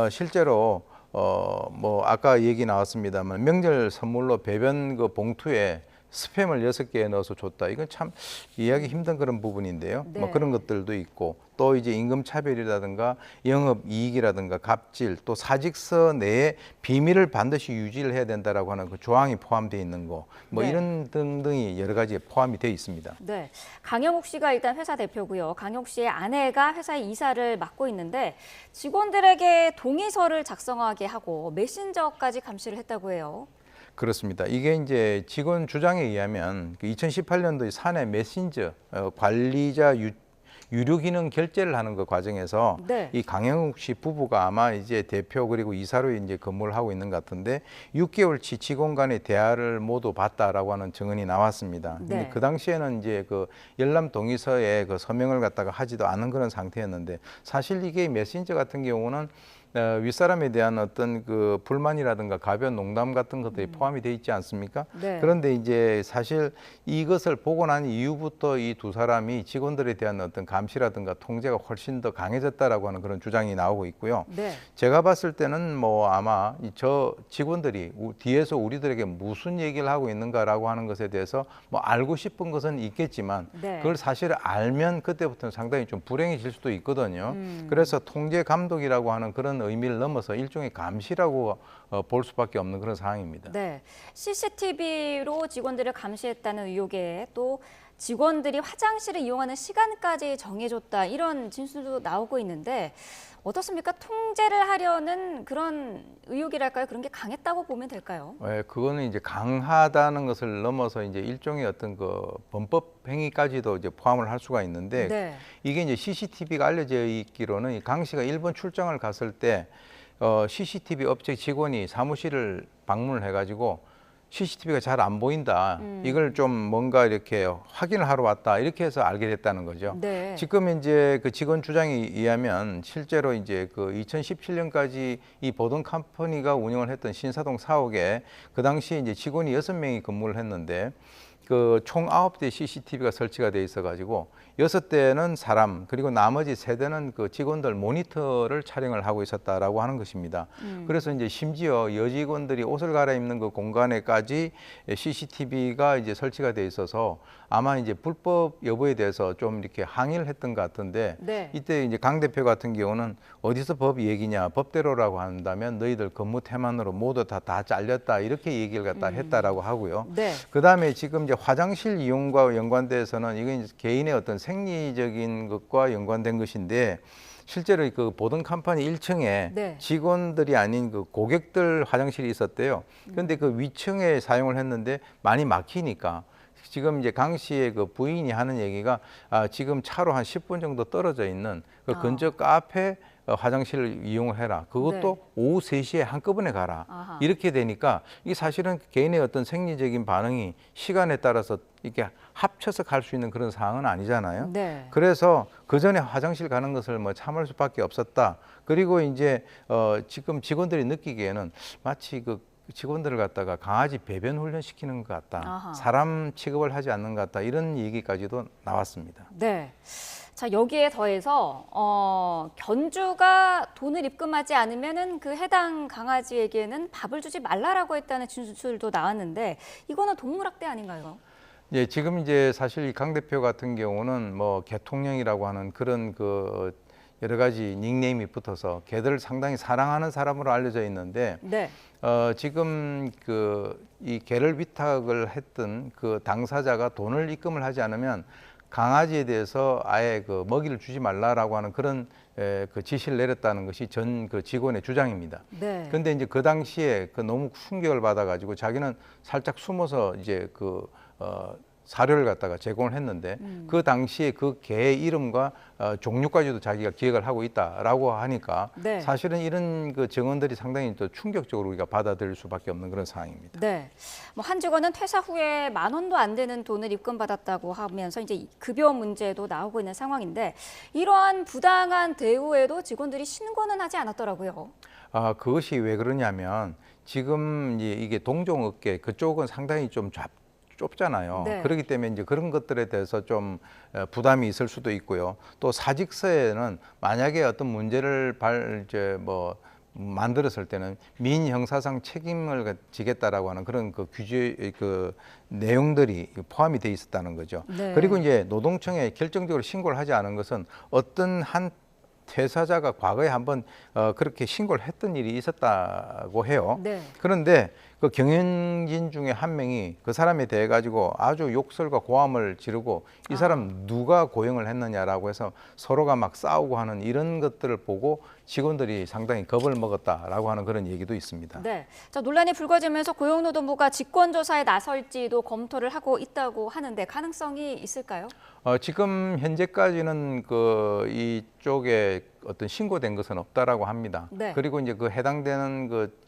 실제로 뭐 아까 얘기 나왔습니다만 명절 선물로 배변 그 봉투에 스팸을 6개 넣어서 줬다. 이건 참 이해하기 힘든 그런 부분인데요. 네. 뭐 그런 것들도 있고 또 이제 임금차별이라든가 영업이익이라든가 갑질 또 사직서 내에 비밀을 반드시 유지를 해야 된다라고 하는 그 조항이 포함되어 있는 거 뭐 네. 이런 등등이 여러 가지에 포함이 되어 있습니다. 네, 강영욱 씨가 일단 회사 대표고요. 강영욱 씨의 아내가 회사의 이사를 맡고 있는데 직원들에게 동의서를 작성하게 하고 메신저까지 감시를 했다고 해요. 그렇습니다. 이게 이제 직원 주장에 의하면 2018년도에 사내 메신저 관리자 유료 기능 결제를 하는 그 과정에서 네. 이 강영욱 씨 부부가 아마 이제 대표 그리고 이사로 이제 근무를 하고 있는 것 같은데 6개월치 직원 간의 대화를 모두 봤다라고 하는 증언이 나왔습니다. 근데 네. 그 당시에는 이제 그 열람 동의서에 그 서명을 갖다가 하지도 않은 그런 상태였는데 사실 이게 메신저 같은 경우는 윗사람에 대한 어떤 그 불만이라든가 가벼운 농담 같은 것들이 포함이 돼 있지 않습니까? 네. 그런데 이제 사실 이것을 보고 난 이후부터 이 두 사람이 직원들에 대한 어떤 감시라든가 통제가 훨씬 더 강해졌다라고 하는 그런 주장이 나오고 있고요. 네. 제가 봤을 때는 뭐 아마 저 직원들이 뒤에서 우리들에게 무슨 얘기를 하고 있는가라고 하는 것에 대해서 뭐 알고 싶은 것은 있겠지만 네. 그걸 사실 알면 그때부터는 상당히 좀 불행해질 수도 있거든요. 그래서 통제 감독이라고 하는 그런 의미를 넘어서 일종의 감시라고 볼 수밖에 없는 그런 상황입니다. 네, CCTV로 직원들을 감시했다는 의혹에 또 직원들이 화장실을 이용하는 시간까지 정해줬다 이런 진술도 나오고 있는데 어떻습니까? 통제를 하려는 그런 의혹이랄까요? 그런 게 강했다고 보면 될까요? 네, 그거는 이제 강하다는 것을 넘어서 이제 일종의 어떤 그 범법 행위까지도 이제 포함을 할 수가 있는데 네. 이게 이제 CCTV가 알려져 있기로는 강 씨가 일본 출장을 갔을 때 CCTV 업체 직원이 사무실을 방문을 해가지고 CCTV가 잘 안 보인다. 이걸 좀 뭔가 이렇게 확인을 하러 왔다. 이렇게 해서 알게 됐다는 거죠. 네. 지금 이제 그 직원 주장에 의하면 실제로 이제 그 2017년까지 이 보던 컴퍼니가 운영을 했던 신사동 사옥에 그 당시에 이제 직원이 6명이 근무를 했는데 그 총 9대 CCTV가 설치가 돼 있어 가지고 6대는 사람 그리고 나머지 3대는 그 직원들 모니터를 촬영을 하고 있었다라고 하는 것입니다. 그래서 이제 심지어 여직원들이 옷을 갈아입는 그 공간에까지 CCTV가 이제 설치가 돼 있어서 아마 이제 불법 여부에 대해서 좀 이렇게 항의를 했던 것 같은데 네. 이때 이제 강 대표 같은 경우는 어디서 법 얘기냐 법대로라고 한다면 너희들 근무 태만으로 모두 다 잘렸다 이렇게 얘기를 갖다 했다라고 하고요. 네. 그다음에 지금 이제 화장실 이용과 연관돼서는 이건 이제 개인의 어떤 생리적인 것과 연관된 것인데 실제로 그 보던 컴퍼니 1층에 네. 직원들이 아닌 그 고객들 화장실이 있었대요. 그런데 그 위층에 사용을 했는데 많이 막히니까 지금 이제 강 씨의 그 부인이 하는 얘기가 지금 차로 한 10분 정도 떨어져 있는 그 근처 카페 화장실을 이용을 해라. 그것도 네. 오후 3시에 한꺼번에 가라. 아하. 이렇게 되니까 이게 사실은 개인의 어떤 생리적인 반응이 시간에 따라서 이렇게 합쳐서 갈 수 있는 그런 상황은 아니잖아요. 네. 그래서 그 전에 화장실 가는 것을 뭐 참을 수밖에 없었다. 그리고 이제 지금 직원들이 느끼기에는 마치 그 직원들을 갖다가 강아지 배변 훈련 시키는 것 같다. 아하. 사람 취급을 하지 않는 것 같다. 이런 얘기까지도 나왔습니다. 네. 자, 여기에 더해서 견주가 돈을 입금하지 않으면은 그 해당 강아지에게는 밥을 주지 말라라고 했다는 진술도 나왔는데 이거는 동물학대 아닌가요? 예, 지금 이제 사실 강 대표 같은 경우는 뭐 개통령이라고 하는 그런 그 여러 가지 닉네임이 붙어서 개들을 상당히 사랑하는 사람으로 알려져 있는데 네. 지금 이 개를 위탁을 했던 그 당사자가 돈을 입금을 하지 않으면 강아지에 대해서 아예 그 먹이를 주지 말라라고 하는 그런 그 지시를 내렸다는 것이 전 그 직원의 주장입니다. 네. 그런데 이제 그 당시에 그 너무 충격을 받아가지고 자기는 살짝 숨어서 이제 사료를 갖다가 제공을 했는데 그 당시에 그 개의 이름과 종류까지도 자기가 기억을 하고 있다라고 하니까 네. 사실은 이런 그 증언들이 상당히 또 충격적으로 우리가 받아들일 수밖에 없는 그런 상황입니다. 네. 뭐 한 직원은 퇴사 후에 10,000원도 안 되는 돈을 입금받았다고 하면서 이제 급여 문제도 나오고 있는 상황인데 이러한 부당한 대우에도 직원들이 신고는 하지 않았더라고요. 그것이 왜 그러냐면 지금 이게 동종업계 그쪽은 상당히 좀 좁잖아요. 네. 그렇기 때문에 이제 그런 것들에 대해서 좀 부담이 있을 수도 있고요. 또 사직서에는 만약에 어떤 문제를 만들었을 때는 민형사상 책임을 지겠다라고 하는 그런 그 규제 그 내용들이 포함이 돼 있었다는 거죠. 네. 그리고 이제 노동청에 결정적으로 신고를 하지 않은 것은 어떤 한 퇴사자가 과거에 한번 그렇게 신고를 했던 일이 있었다고 해요. 네. 그런데 그 경영진 중에 한 명이 그 사람에 대해 가지고 아주 욕설과 고함을 지르고 이 사람 누가 고용을 했느냐라고 해서 서로가 막 싸우고 하는 이런 것들을 보고 직원들이 상당히 겁을 먹었다라고 하는 그런 얘기도 있습니다. 네. 자, 논란이 불거지면서 고용노동부가 직권조사에 나설지도 검토를 하고 있다고 하는데 가능성이 있을까요? 지금 현재까지는 그 이쪽에 어떤 신고된 것은 없다라고 합니다. 네. 그리고 이제 그 해당되는 그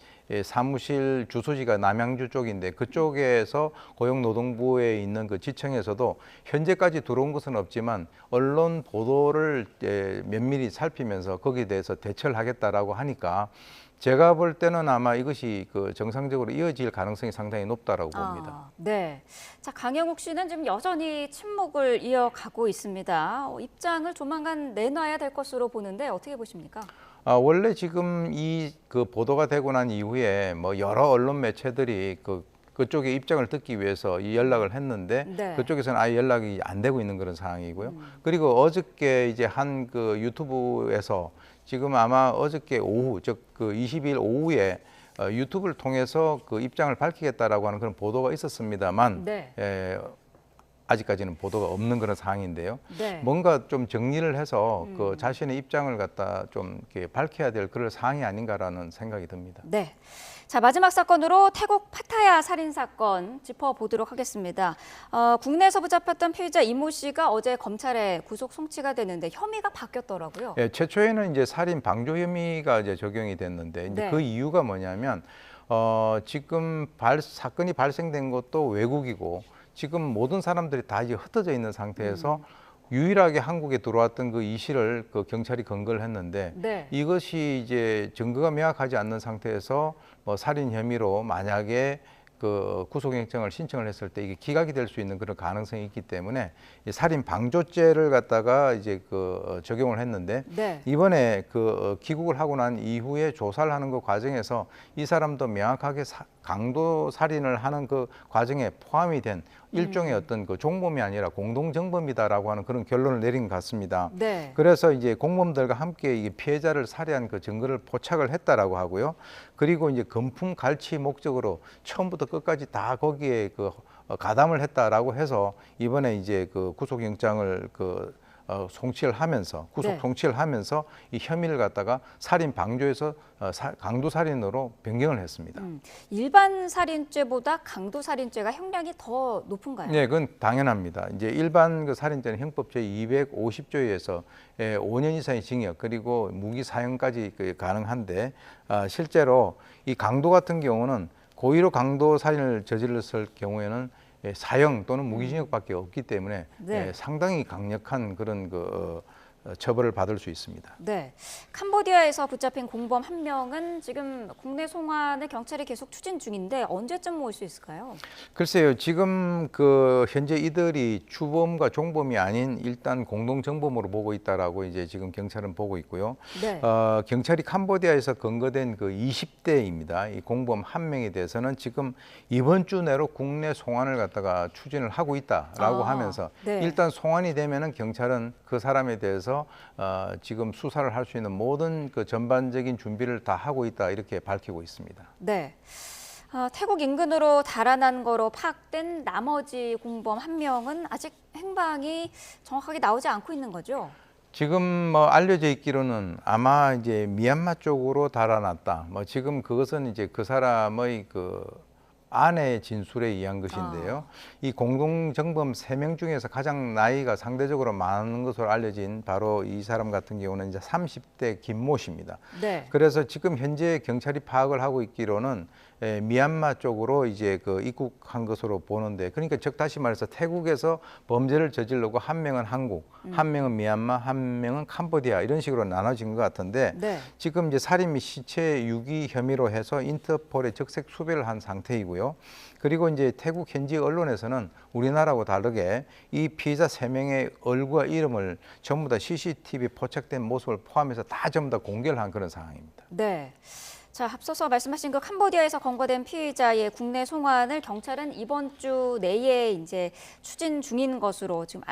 사무실 주소지가 남양주 쪽인데 그쪽에서 고용노동부에 있는 그 지청에서도 현재까지 들어온 것은 없지만 언론 보도를 면밀히 살피면서 거기에 대해서 대처를 하겠다라고 하니까 제가 볼 때는 아마 이것이 그 정상적으로 이어질 가능성이 상당히 높다라고 봅니다. 네. 자, 강영욱 씨는 지금 여전히 침묵을 이어가고 있습니다. 입장을 조만간 내놔야 될 것으로 보는데 어떻게 보십니까? 원래 지금 이 그 보도가 되고 난 이후에 뭐 여러 언론 매체들이 그쪽의 입장을 듣기 위해서 이 연락을 했는데 네. 그쪽에서는 아예 연락이 안 되고 있는 그런 상황이고요. 그리고 어저께 이제 한 그 유튜브에서 지금 아마 어저께 오후 즉 그 20일 오후에 유튜브를 통해서 그 입장을 밝히겠다라고 하는 그런 보도가 있었습니다만 네. 아직까지는 보도가 없는 그런 상황인데요. 네. 뭔가 좀 정리를 해서 그 자신의 입장을 갖다 좀 이렇게 밝혀야 될 그런 상황이 아닌가라는 생각이 듭니다. 네. 자, 마지막 사건으로 태국 파타야 살인 사건 짚어보도록 하겠습니다. 국내에서 붙잡혔던 피의자 이모 씨가 어제 검찰에 구속 송치가 되는데 혐의가 바뀌었더라고요. 예, 최초에는 이제 살인 방조 혐의가 이제 적용이 됐는데 이제 네. 그 이유가 뭐냐면 지금 사건이 발생된 것도 외국이고 지금 모든 사람들이 다 이제 흩어져 있는 상태에서 유일하게 한국에 들어왔던 그 이 씨를 그 경찰이 검거를 했는데 네. 이것이 이제 증거가 명확하지 않는 상태에서 뭐 살인 혐의로 만약에 그 구속영장을 신청을 했을 때 이게 기각이 될 수 있는 그런 가능성이 있기 때문에 이 살인 방조죄를 갖다가 이제 그 적용을 했는데 네. 이번에 그 귀국을 하고 난 이후에 조사를 하는 그 과정에서 이 사람도 명확하게 강도 살인을 하는 그 과정에 포함이 된 일종의 어떤 그 종범이 아니라 공동정범이다라고 하는 그런 결론을 내린 것 같습니다. 네. 그래서 이제 공범들과 함께 이 피해자를 살해한 그 증거를 포착을 했다라고 하고요. 그리고 이제 금품 갈취 목적으로 처음부터 끝까지 다 거기에 그 가담을 했다라고 해서 이번에 이제 그 구속영장을 송치를 하면서 구속 네. 송치를 하면서 이 혐의를 갖다가 살인 방조에서 강도 살인으로 변경을 했습니다. 일반 살인죄보다 강도 살인죄가 형량이 더 높은가요? 네, 그건 당연합니다. 이제 일반 그 살인죄는 형법 제 250조에서 5년 이상의 징역 그리고 무기 사형까지 가능한데 실제로 이 강도 같은 경우는 고의로 강도 살인을 저질렀을 경우에는 사형 또는 무기징역밖에 없기 때문에 네. 상당히 강력한 그런 처벌을 받을 수 있습니다. 네. 캄보디아에서 붙잡힌 공범 한 명은 지금 국내 송환을 경찰이 계속 추진 중인데 언제쯤 모을 수 있을까요? 글쎄요, 지금 현재 이들이 주범과 종범이 아닌 일단 공동정범으로 보고 있다라고 이제 지금 경찰은 보고 있고요. 네. 경찰이 캄보디아에서 검거된 그 20대입니다. 이 공범 한 명에 대해서는 지금 이번 주 내로 국내 송환을 갖다가 추진을 하고 있다라고 하면서 네. 일단 송환이 되면은 경찰은 그 사람에 대해서 지금 수사를 할 수 있는 모든 그 전반적인 준비를 다 하고 있다 이렇게 밝히고 있습니다. 네. 태국 인근으로 달아난 거로 파악된 나머지 공범 한 명은 아직 행방이 정확하게 나오지 않고 있는 거죠? 지금 뭐 알려져 있기로는 아마 이제 미얀마 쪽으로 달아났다. 뭐 지금 그것은 이제 그 사람의 아내의 진술에 의한 것인데요. 이 공동정범 3명 중에서 가장 나이가 상대적으로 많은 것으로 알려진 바로 이 사람 같은 경우는 이제 30대 김모 씨입니다. 네. 그래서 지금 현재 경찰이 파악을 하고 있기로는 미얀마 쪽으로 이제 그 입국한 것으로 보는데, 그러니까 즉 다시 말해서 태국에서 범죄를 저지르고 한 명은 한국, 한 명은 미얀마, 한 명은 캄보디아 이런 식으로 나눠진 것 같은데 네. 지금 이제 살인 및 시체 유기 혐의로 해서 인터폴에 적색 수배를 한 상태이고요. 그리고 이제 태국 현지 언론에서는 우리나라하고 다르게 이 피해자 3명의 얼굴과 이름을 전부 다 CCTV 포착된 모습을 포함해서 다 전부 다 공개를 한 그런 상황입니다. 네. 자, 앞서서 말씀하신 그 캄보디아에서 검거된 피의자의 국내 송환을 경찰은 이번 주 내에 이제 추진 중인 것으로 지금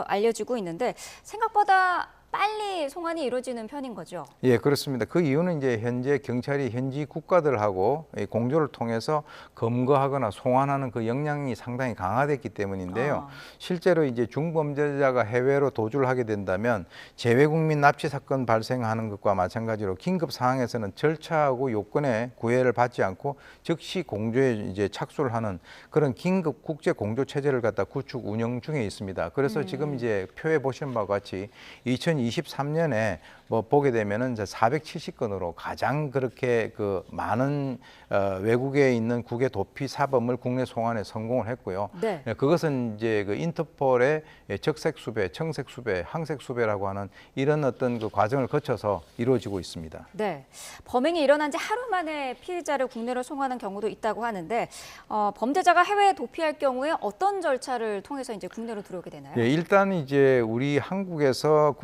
알려지고 있는데 생각보다 빨리 송환이 이루어지는 편인 거죠? 예, 그렇습니다. 그 이유는 이제 현재 경찰이 현지 국가들하고 공조를 통해서 검거하거나 송환하는 그 역량이 상당히 강화됐기 때문인데요. 실제로 이제 중범죄자가 해외로 도주를 하게 된다면 재외국민 납치 사건 발생하는 것과 마찬가지로 긴급 상황에서는 절차하고 요건에 구애를 받지 않고 즉시 공조에 이제 착수를 하는 그런 긴급 국제 공조 체제를 갖다 구축 운영 중에 있습니다. 그래서 지금 이제 표에 보시는 바와 같이 2023년에 뭐 보게 되면은 이제 470건으로 가장 그렇게 그 많은 외국에 있는 국외 도피 사범을 국내 송환에 성공을 했고요. 네. 그것은 이제 그 인터폴의 적색 수배, 청색 수배, 항색 수배라고 하는 이런 어떤 그 과정을 거쳐서 이루어지고 있습니다. 네. 범행이 일어난 지 하루 만에 피의자를 국내로 송환한 경우도 있다고 하는데 범죄자가 해외에 도피할 경우에 어떤 절차를 통해서 이제 국내로 들어오게 되나요? 예, 일단 이제 우리 한국에서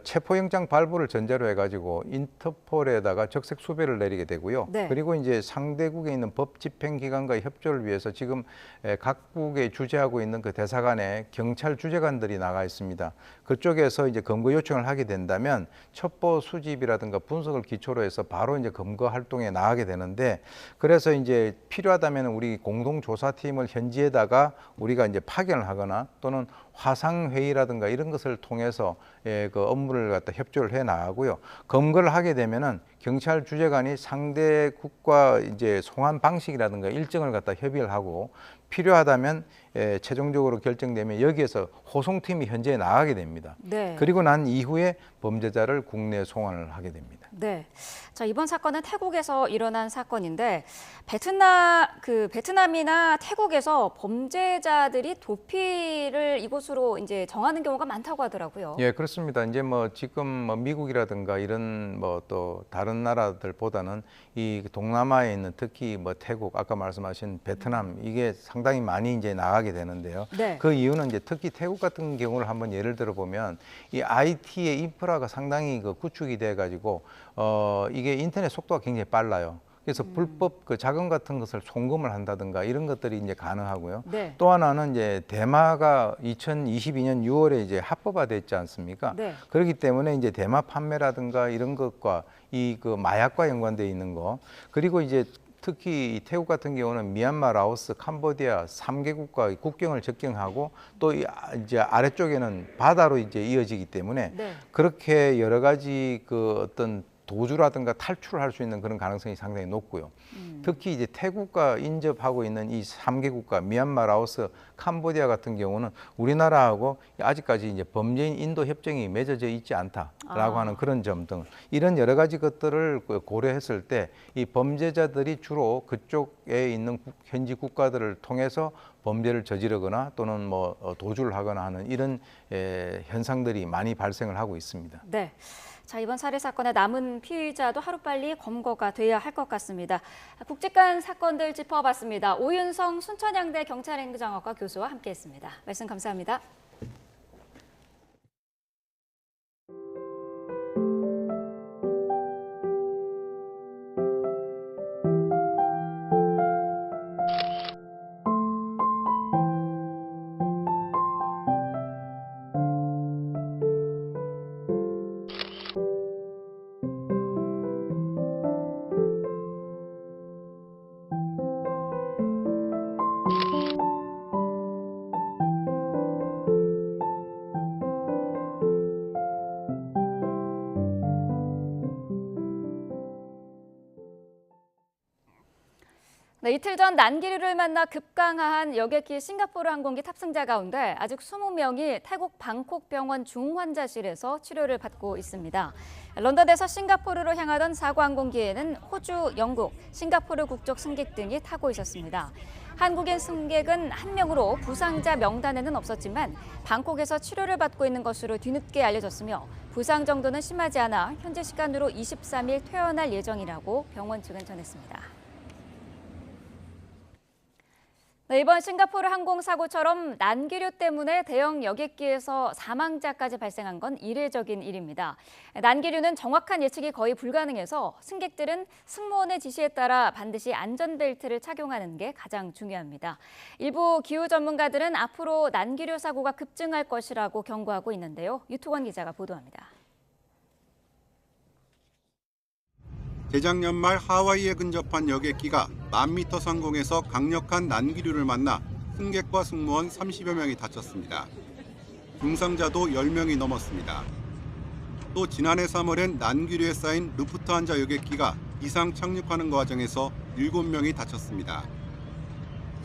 체포영장 발부를 전제로 해가지고 인터폴에다가 적색 수배를 내리게 되고요. 네. 그리고 이제 상대국에 있는 법 집행기관과의 협조를 위해서 지금 각국에 주재하고 있는 그 대사관에 경찰 주재관들이 나가 있습니다. 그쪽에서 이제 검거 요청을 하게 된다면 첩보 수집이라든가 분석을 기초로 해서 바로 이제 검거 활동에 나가게 되는데, 그래서 이제 필요하다면 우리 공동조사팀을 현지에다가 우리가 이제 파견을 하거나 또는 화상회의라든가 이런 것을 통해서 그 업무를 갖다 협조를 해 나가고요. 검거를 하게 되면은 경찰 주재관이 상대국과 이제 송환 방식이라든가 일정을 갖다 협의를 하고 필요하다면 최종적으로 결정되면 여기에서 호송팀이 현지에 나가게 됩니다. 네. 그리고 난 이후에 범죄자를 국내 송환을 하게 됩니다. 네. 자, 이번 사건은 태국에서 일어난 사건인데 베트남이나 태국에서 범죄자들이 도피를 이곳으로 이제 정하는 경우가 많다고 하더라고요. 예, 그렇습니다. 이제 뭐 지금 뭐 미국이라든가 이런 뭐 또 다른 나라들보다는 이 동남아에 있는 특히 뭐 태국, 아까 말씀하신 베트남 이게 상당히 많이 이제 나가게 되는데요. 네. 그 이유는 이제 특히 태국 같은 경우를 한번 예를 들어 보면 이 IT의 인프라가 상당히 그 구축이 돼 가지고 이게 인터넷 속도가 굉장히 빨라요. 그래서 불법 그 자금 같은 것을 송금을 한다든가 이런 것들이 이제 가능하고요. 네. 또 하나는 이제 대마가 2022년 6월에 이제 합법화됐지 않습니까? 네. 그렇기 때문에 이제 대마 판매라든가 이런 것과 이 그 마약과 연관돼 있는 거, 그리고 이제 특히 태국 같은 경우는 미얀마, 라오스, 캄보디아 3개국과 국경을 접경하고 또 이제 아래쪽에는 바다로 이제 이어지기 때문에 네. 그렇게 여러 가지 그 어떤 도주라든가 탈출을 할 수 있는 그런 가능성이 상당히 높고요. 특히 이제 태국과 인접하고 있는 이 3개국과 미얀마, 라오스, 캄보디아 같은 경우는 우리나라하고 아직까지 이제 범죄인 인도 협정이 맺어져 있지 않다라고 하는 그런 점 등 이런 여러 가지 것들을 고려했을 때 이 범죄자들이 주로 그쪽에 있는 현지 국가들을 통해서 범죄를 저지르거나 또는 뭐 도주를 하거나 하는 이런 현상들이 많이 발생을 하고 있습니다. 네. 자, 이번 살해 사건의 남은 피의자도 하루빨리 검거가 돼야 할 것 같습니다. 굵직한 사건들 짚어봤습니다. 오윤성 순천향대 경찰행정학과 교수와 함께했습니다. 말씀 감사합니다. 네, 이틀 전 난기류를 만나 급강하한 여객기 싱가포르 항공기 탑승자 가운데 아직 20명이 태국 방콕 병원 중환자실에서 치료를 받고 있습니다. 런던에서 싱가포르로 향하던 사고 항공기에는 호주, 영국, 싱가포르 국적 승객 등이 타고 있었습니다. 한국인 승객은 1명으로 부상자 명단에는 없었지만 방콕에서 치료를 받고 있는 것으로 뒤늦게 알려졌으며 부상 정도는 심하지 않아 현지 시간으로 23일 퇴원할 예정이라고 병원 측은 전했습니다. 네, 이번 싱가포르 항공사고처럼 난기류 때문에 대형 여객기에서 사망자까지 발생한 건 이례적인 일입니다. 난기류는 정확한 예측이 거의 불가능해서 승객들은 승무원의 지시에 따라 반드시 안전벨트를 착용하는 게 가장 중요합니다. 일부 기후 전문가들은 앞으로 난기류 사고가 급증할 것이라고 경고하고 있는데요. 유투권 기자가 보도합니다. 재작년 말 하와이에 근접한 여객기가 1000m 상공에서 강력한 난기류를 만나 승객과 승무원 30여 명이 다쳤습니다. 중상자도 10명이 넘었습니다. 또 지난해 3월엔 난기류에 쌓인 루프트한자 여객기가 이상 착륙하는 과정에서 7명이 다쳤습니다.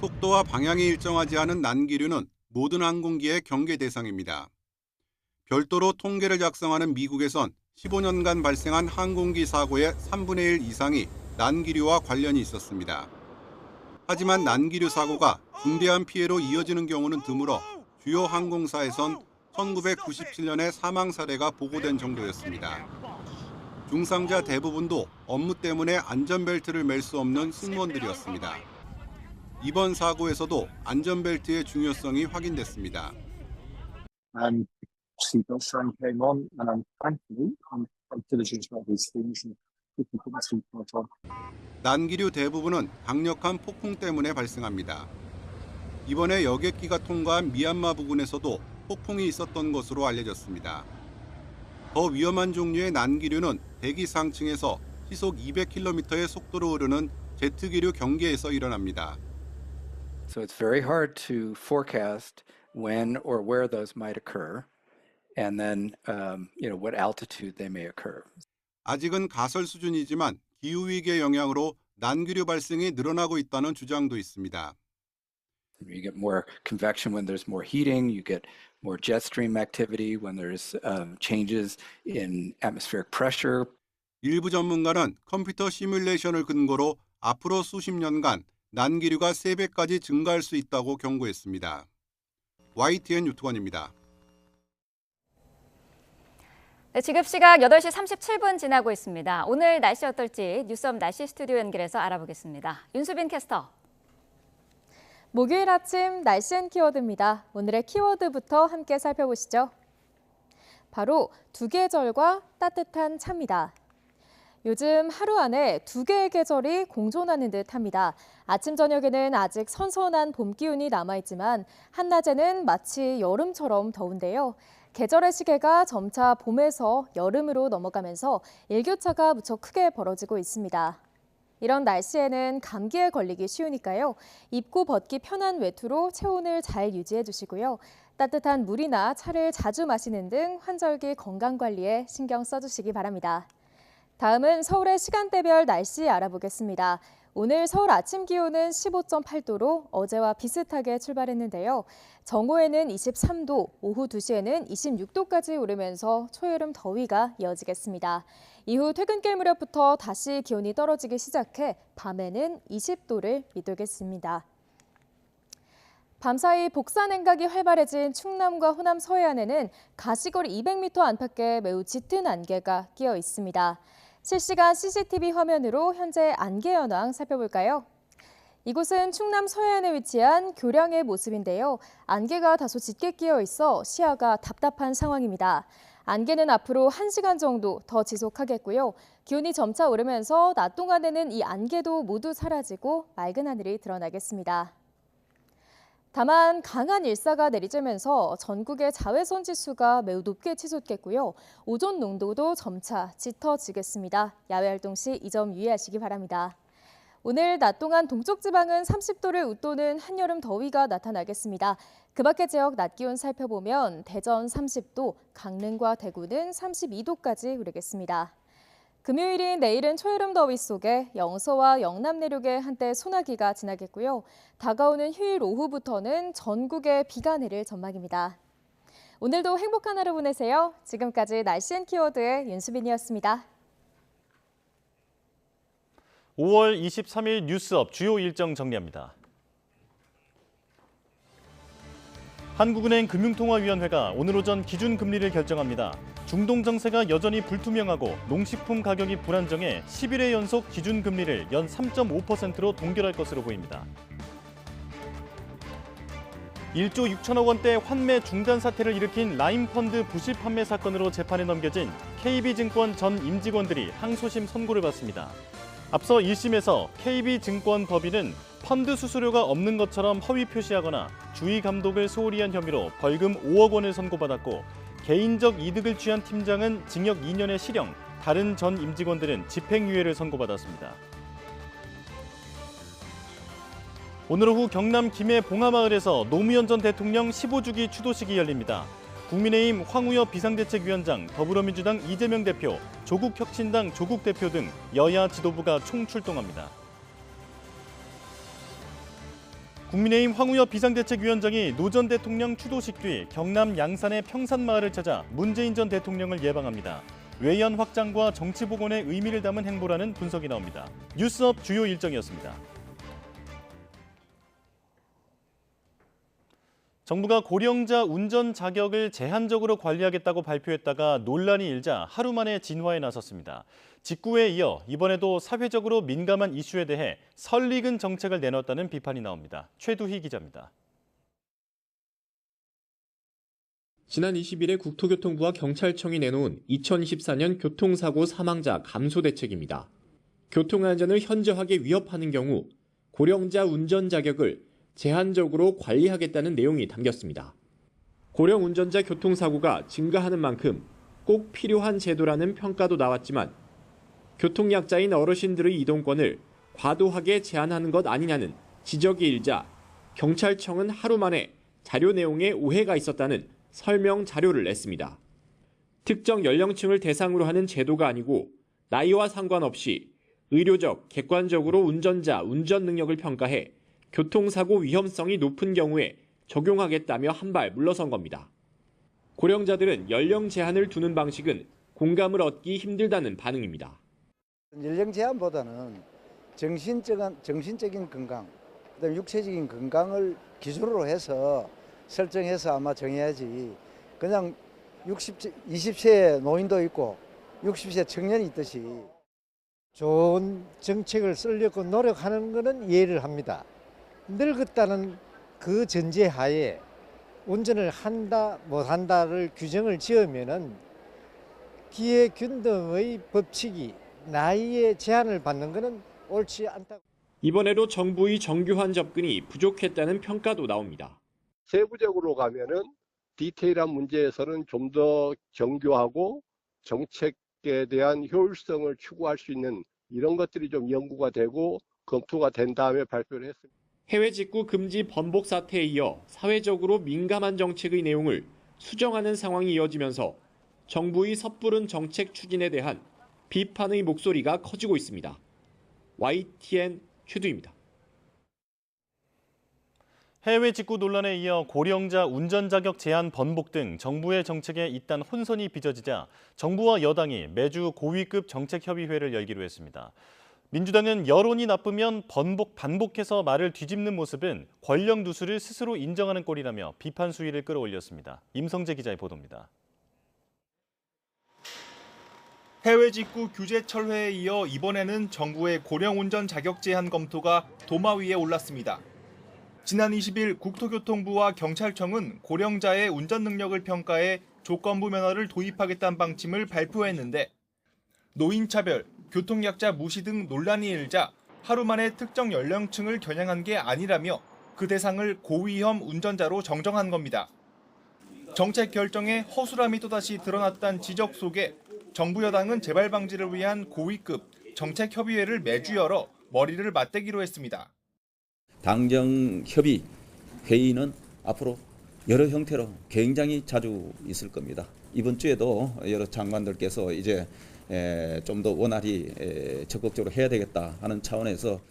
속도와 방향이 일정하지 않은 난기류는 모든 항공기의 경계 대상입니다. 별도로 통계를 작성하는 미국에선 15년간 발생한 항공기 사고의 3분의 1 이상이 난기류와 관련이 있었습니다. 하지만 난기류 사고가 중대한 피해로 이어지는 경우는 드물어 주요 항공사에선 1997년에 사망 사례가 보고된 정도였습니다. 중상자 대부분도 업무 때문에 안전벨트를 맬 수 없는 승무원들이었습니다. 이번 사고에서도 안전벨트의 중요성이 확인됐습니다. seatbelt sign came on, and I'm thankfully I'm diligent about these things and people put my seatbelt on. 난기류 대부분은 강력한 폭풍 때문에 발생합니다. 이번에 여객기가 통과한 미얀마 부근에서도 폭풍이 있었던 것으로 알려졌습니다. 더 위험한 종류의 난기류는 대기 상층에서 시속 200km의 속도로 흐르는 제트기류 경계에서 일어납니다. So it's very hard to forecast when or where those might occur. And then, what altitude they may occur. 아직은 가설 수준이지만 기후위기의 영향으로 난기류 발생이 늘어나고 있다는 주장도 있습니다. You get more convection when there's more heating. You get more jet stream activity when there's changes in atmospheric pressure. 일부 전문가는 컴퓨터 시뮬레이션을 근거로 앞으로 수십 년간 난기류가 3배까지 증가할 수 있다고 경고했습니다. YTN 유튜건입니다. 네, 지금 시각 8시 37분 지나고 있습니다. 오늘 날씨 어떨지 뉴스업 날씨 스튜디오 연결해서 알아보겠습니다. 윤수빈 캐스터. 목요일 아침 날씨 & 키워드입니다. 오늘의 키워드부터 함께 살펴보시죠. 바로 두 계절과 따뜻한 차입니다. 요즘 하루 안에 두 개의 계절이 공존하는 듯합니다. 아침 저녁에는 아직 선선한 봄 기운이 남아있지만 한낮에는 마치 여름처럼 더운데요. 계절의 시계가 점차 봄에서 여름으로 넘어가면서 일교차가 무척 크게 벌어지고 있습니다. 이런 날씨에는 감기에 걸리기 쉬우니까요. 입고 벗기 편한 외투로 체온을 잘 유지해 주시고요. 따뜻한 물이나 차를 자주 마시는 등 환절기 건강관리에 신경 써주시기 바랍니다. 다음은 서울의 시간대별 날씨 알아보겠습니다. 오늘 서울 아침 기온은 15.8도로 어제와 비슷하게 출발했는데요. 정오에는 23도, 오후 2시에는 26도까지 오르면서 초여름 더위가 이어지겠습니다. 이후 퇴근길 무렵부터 다시 기온이 떨어지기 시작해 밤에는 20도를 밑돌겠습니다. 밤사이 복사 냉각이 활발해진 충남과 호남 서해안에는 가시거리 200m 안팎에 매우 짙은 안개가 끼어 있습니다. 실시간 CCTV 화면으로 현재 안개 현황 살펴볼까요? 이곳은 충남 서해안에 위치한 교량의 모습인데요. 안개가 다소 짙게 끼어 있어 시야가 답답한 상황입니다. 안개는 앞으로 1시간 정도 더 지속하겠고요. 기온이 점차 오르면서 낮 동안에는 이 안개도 모두 사라지고 맑은 하늘이 드러나겠습니다. 다만 강한 일사가 내리쬐면서 전국의 자외선 지수가 매우 높게 치솟겠고요. 오존 농도도 점차 짙어지겠습니다. 야외 활동 시 이 점 유의하시기 바랍니다. 오늘 낮 동안 동쪽 지방은 30도를 웃도는 한여름 더위가 나타나겠습니다. 그 밖의 지역 낮 기온 살펴보면 대전 30도, 강릉과 대구는 32도까지 오르겠습니다. 금요일인 내일은 초여름 더위 속에 영서와 영남 내륙에 한때 소나기가 지나겠고요. 다가오는 휴일 오후부터는 전국에 비가 내릴 전망입니다. 오늘도 행복한 하루 보내세요. 지금까지 날씨 앤 키워드의 윤수빈이었습니다. 5월 23일 뉴스업 주요 일정 정리합니다. 한국은행 금융통화위원회가 오늘 오전 기준금리를 결정합니다. 중동 정세가 여전히 불투명하고 농식품 가격이 불안정해 10일의 연속 기준금리를 연 3.5%로 동결할 것으로 보입니다. 1조 6천억 원대 환매 중단 사태를 일으킨 라임펀드 부실 판매 사건으로 재판에 넘겨진 KB증권 전 임직원들이 항소심 선고를 받습니다. 앞서 1심에서 KB증권법인은 펀드 수수료가 없는 것처럼 허위 표시하거나 주의 감독을 소홀히 한 혐의로 벌금 5억 원을 선고받았고 개인적 이득을 취한 팀장은 징역 2년의 실형, 다른 전 임직원들은 집행유예를 선고받았습니다. 오늘 오후 경남 김해 봉하마을에서 노무현 전 대통령 15주기 추도식이 열립니다. 국민의힘 황우여 비상대책위원장, 더불어민주당 이재명 대표, 조국혁신당 조국 대표 등 여야 지도부가 총출동합니다. 국민의힘 황우여 비상대책위원장이 노 전 대통령 추도식 뒤 경남 양산의 평산마을을 찾아 문재인 전 대통령을 예방합니다. 외연 확장과 정치 복원의 의미를 담은 행보라는 분석이 나옵니다. 뉴스업 주요 일정이었습니다. 정부가 고령자 운전 자격을 제한적으로 관리하겠다고 발표했다가 논란이 일자 하루 만에 진화에 나섰습니다. 직구에 이어 이번에도 사회적으로 민감한 이슈에 대해 설익은 정책을 내놨다는 비판이 나옵니다. 최두희 기자입니다. 지난 20일에 국토교통부와 경찰청이 내놓은 2024년 교통사고 사망자 감소 대책입니다. 교통안전을 현저하게 위협하는 경우 고령자 운전 자격을 제한적으로 관리하겠다는 내용이 담겼습니다. 고령 운전자 교통사고가 증가하는 만큼 꼭 필요한 제도라는 평가도 나왔지만 교통약자인 어르신들의 이동권을 과도하게 제한하는 것 아니냐는 지적이 일자 경찰청은 하루 만에 자료 내용에 오해가 있었다는 설명 자료를 냈습니다. 특정 연령층을 대상으로 하는 제도가 아니고 나이와 상관없이 의료적, 객관적으로 운전자 운전 능력을 평가해 교통사고 위험성이 높은 경우에 적용하겠다며 한 발 물러선 겁니다. 고령자들은 연령 제한을 두는 방식은 공감을 얻기 힘들다는 반응입니다. 연령 제한보다는 정신적인 건강, 그다음에 육체적인 건강을 기준으로 해서 설정해서 아마 정해야지 그냥 20세 노인도 있고 60세 청년이 있듯이. 좋은 정책을 쓰려고 노력하는 것은 이해를 합니다. 늙었다는 그 전제하에 운전을 한다 못한다를 규정을 지으면은 기회균등의 법칙이 나이에 제한을 받는 것은 옳지 않다고. 이번에도 정부의 정교한 접근이 부족했다는 평가도 나옵니다. 세부적으로 가면은 디테일한 문제에서는 좀 더 정교하고 정책에 대한 효율성을 추구할 수 있는 이런 것들이 좀 연구가 되고 검토가 된 다음에 발표를 했습니다. 해외 직구 금지 번복 사태에 이어 사회적으로 민감한 정책의 내용을 수정하는 상황이 이어지면서 정부의 섣부른 정책 추진에 대한 비판의 목소리가 커지고 있습니다. YTN 최두입니다. 해외 직구 논란에 이어 고령자 운전 자격 제한 번복 등 정부의 정책에 잇단 혼선이 빚어지자 정부와 여당이 매주 고위급 정책협의회를 열기로 했습니다. 민주당은 여론이 나쁘면 반복해서 말을 뒤집는 모습은 권력 누수를 스스로 인정하는 꼴이라며 비판 수위를 끌어올렸습니다. 임성재 기자의 보도입니다. 해외 직구 규제 철회에 이어 이번에는 정부의 고령 운전 자격 제한 검토가 도마 위에 올랐습니다. 지난 20일 국토교통부와 경찰청은 고령자의 운전 능력을 평가해 조건부 면허를 도입하겠다는 방침을 발표했는데 노인차별, 교통약자 무시 등 논란이 일자 하루 만에 특정 연령층을 겨냥한 게 아니라며 그 대상을 고위험 운전자로 정정한 겁니다. 정책 결정에 허술함이 또다시 드러났다는 지적 속에 정부 여당은 재발 방지를 위한 고위급 정책협의회를 매주 열어 머리를 맞대기로 했습니다. 당정협의 회의는 앞으로 여러 형태로 굉장히 자주 있을 겁니다. 이번 주에도 여러 장관들께서 이제 좀 더 원활히 적극적으로 해야 되겠다 하는 차원에서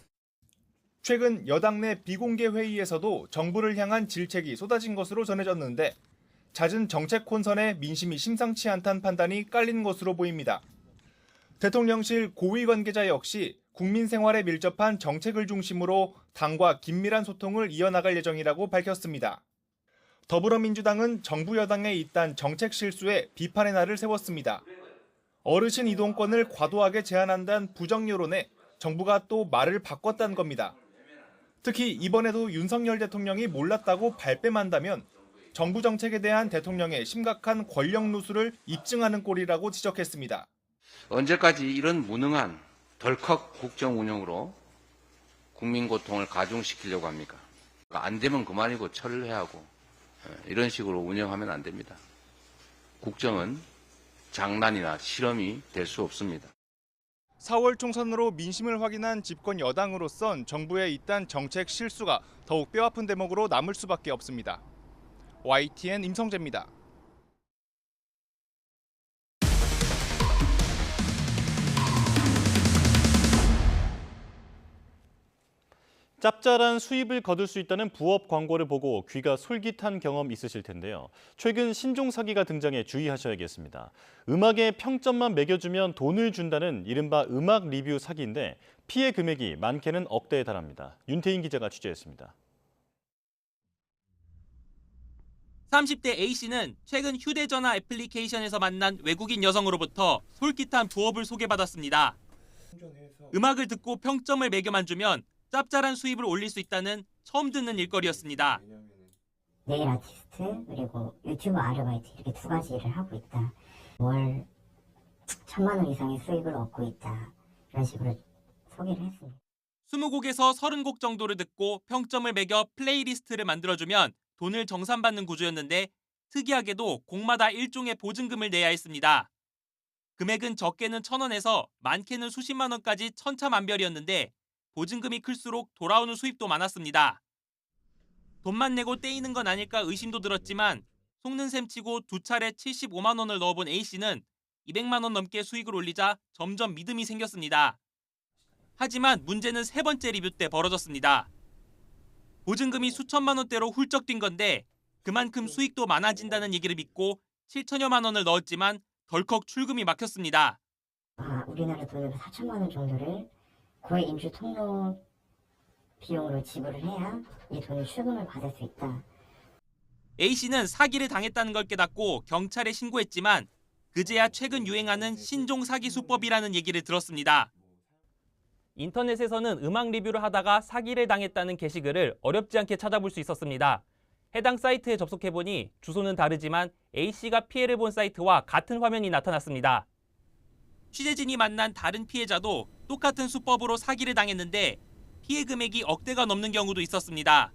최근 여당 내 비공개 회의에서도 정부를 향한 질책이 쏟아진 것으로 전해졌는데 잦은 정책 혼선에 민심이 심상치 않다는 판단이 깔린 것으로 보입니다. 대통령실 고위 관계자 역시 국민 생활에 밀접한 정책을 중심으로 당과 긴밀한 소통을 이어나갈 예정이라고 밝혔습니다. 더불어민주당은 정부 여당의 잇단 정책 실수에 비판의 날을 세웠습니다. 어르신 이동권을 과도하게 제한한다는 부정 여론에 정부가 또 말을 바꿨다는 겁니다. 특히 이번에도 윤석열 대통령이 몰랐다고 발뺌한다면 정부 정책에 대한 대통령의 심각한 권력 누수를 입증하는 꼴이라고 지적했습니다. 언제까지 이런 무능한 덜컥 국정 운영으로 국민 고통을 가중시키려고 합니까? 안 되면 그만이고 철회하고 이런 식으로 운영하면 안 됩니다. 국정은 장난이나 실험이 될 수 없습니다. 4월 총선으로 민심을 확인한 집권 여당으로선 정부의 잇단 정책 실수가 더욱 뼈아픈 대목으로 남을 수밖에 없습니다. YTN 임성재입니다. 짭짤한 수입을 거둘 수 있다는 부업 광고를 보고 귀가 솔깃한 경험 있으실 텐데요. 최근 신종 사기가 등장해 주의하셔야겠습니다. 음악에 평점만 매겨주면 돈을 준다는 이른바 음악 리뷰 사기인데 피해 금액이 많게는 억대에 달합니다. 윤태인 기자가 취재했습니다. 30대 A씨는 최근 휴대전화 애플리케이션에서 만난 외국인 여성으로부터 솔깃한 부업을 소개받았습니다. 음악을 듣고 평점을 매겨만 주면 짭짤한 수입을 올릴 수 있다는 처음 듣는 일거리였습니다. 네일 아티스트 그리고 유튜브 아르바이트 이렇게 두 가지 일을 하고 있다. 월 1,000만 원 이상의 수입을 얻고 있다. 이런 식으로 소개를 했습니다. 20곡에서 30곡 정도를 듣고 평점을 매겨 플레이리스트를 만들어주면 돈을 정산받는 구조였는데 특이하게도 곡마다 일종의 보증금을 내야 했습니다. 금액은 적게는 1,000원에서 많게는 수십만 원까지 천차만별이었는데 보증금이 클수록 돌아오는 수입도 많았습니다. 돈만 내고 떼이는 건 아닐까 의심도 들었지만 속는 셈 치고 두 차례 75만 원을 넣어본 A씨는 200만 원 넘게 수익을 올리자 점점 믿음이 생겼습니다. 하지만 문제는 세 번째 리뷰 때 벌어졌습니다. 보증금이 수천만 원대로 훌쩍 뛴 건데 그만큼 수익도 많아진다는 얘기를 믿고 7천여만 원을 넣었지만 덜컥 출금이 막혔습니다. 우리나라 돈으로 4천만 원 정도를 고액 인주 통로 비용으로 지불을 해야 이 돈을 출금을 받을 수 있다. A씨는 사기를 당했다는 걸 깨닫고 경찰에 신고했지만 그제야 최근 유행하는 신종 사기 수법이라는 얘기를 들었습니다. 인터넷에서는 음악 리뷰를 하다가 사기를 당했다는 게시글을 어렵지 않게 찾아볼 수 있었습니다. 해당 사이트에 접속해보니 주소는 다르지만 A씨가 피해를 본 사이트와 같은 화면이 나타났습니다. 취재진이 만난 다른 피해자도 똑같은 수법으로 사기를 당했는데 피해 금액이 억대가 넘는 경우도 있었습니다.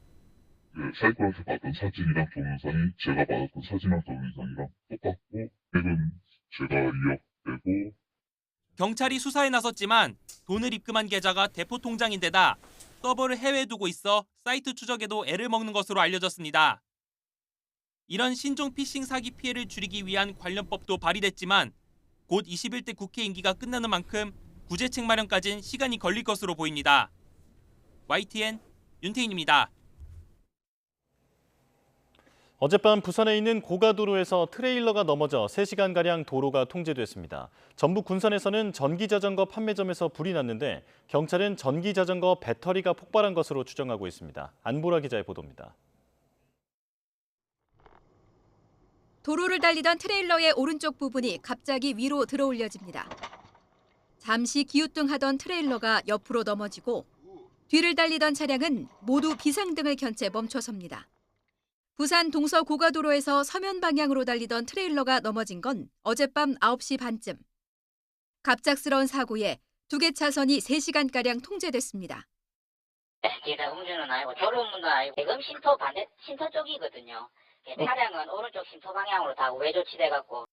사이트에서 봤던 사진이랑 동영상이 제가 받았던 사진이랑 동영상이랑 똑같고 금액은 제가 2억 내고 경찰이 수사에 나섰지만 돈을 입금한 계좌가 대포 통장인데다 서버를 해외에 두고 있어 사이트 추적에도 애를 먹는 것으로 알려졌습니다. 이런 신종 피싱 사기 피해를 줄이기 위한 관련법도 발의됐지만 곧 21대 국회 임기가 끝나는 만큼 구제책 마련까지는 시간이 걸릴 것으로 보입니다. YTN 윤태인입니다. 어젯밤 부산에 있는 고가도로에서 트레일러가 넘어져 3시간가량 도로가 통제됐습니다. 전북 군산에서는 전기자전거 판매점에서 불이 났는데 경찰은 전기자전거 배터리가 폭발한 것으로 추정하고 있습니다. 안보라 기자의 보도입니다. 도로를 달리던 트레일러의 오른쪽 부분이 갑자기 위로 들어올려집니다. 잠시 기우뚱하던 트레일러가 옆으로 넘어지고 뒤를 달리던 차량은 모두 비상등을 켠 채 멈춰섭니다. 부산 동서 고가도로에서 서면 방향으로 달리던 트레일러가 넘어진 건 어젯밤 9시 반쯤. 갑작스러운 사고에 두 개 차선이 3시간가량 통제됐습니다. 뒤에다 음주는 아니고 졸음도 아니고 지금 쉼터 쪽이거든요. 차량은 오른쪽 쉼터 방향으로 다 외조치돼갖고.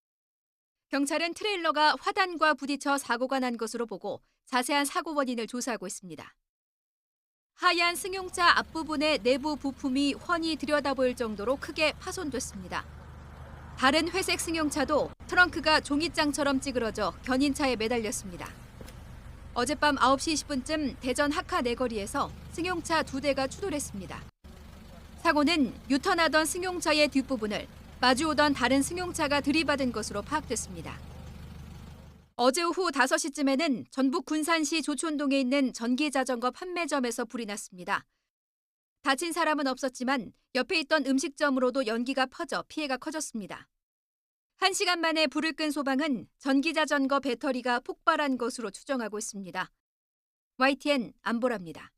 경찰은 트레일러가 화단과 부딪혀 사고가 난 것으로 보고 자세한 사고 원인을 조사하고 있습니다. 하얀 승용차 앞부분의 내부 부품이 훤히 들여다보일 정도로 크게 파손됐습니다. 다른 회색 승용차도 트렁크가 종이장처럼 찌그러져 견인차에 매달렸습니다. 어젯밤 9시 20분쯤 대전 하카 내거리에서 승용차 2대가 추돌했습니다. 사고는 유턴하던 승용차의 뒷부분을 마주오던 다른 승용차가 들이받은 것으로 파악됐습니다. 어제 오후 5시쯤에는 전북 군산시 조촌동에 있는 전기자전거 판매점에서 불이 났습니다. 다친 사람은 없었지만 옆에 있던 음식점으로도 연기가 퍼져 피해가 커졌습니다. 1시간 만에 불을 끈 소방은 전기자전거 배터리가 폭발한 것으로 추정하고 있습니다. YTN 안보라입니다.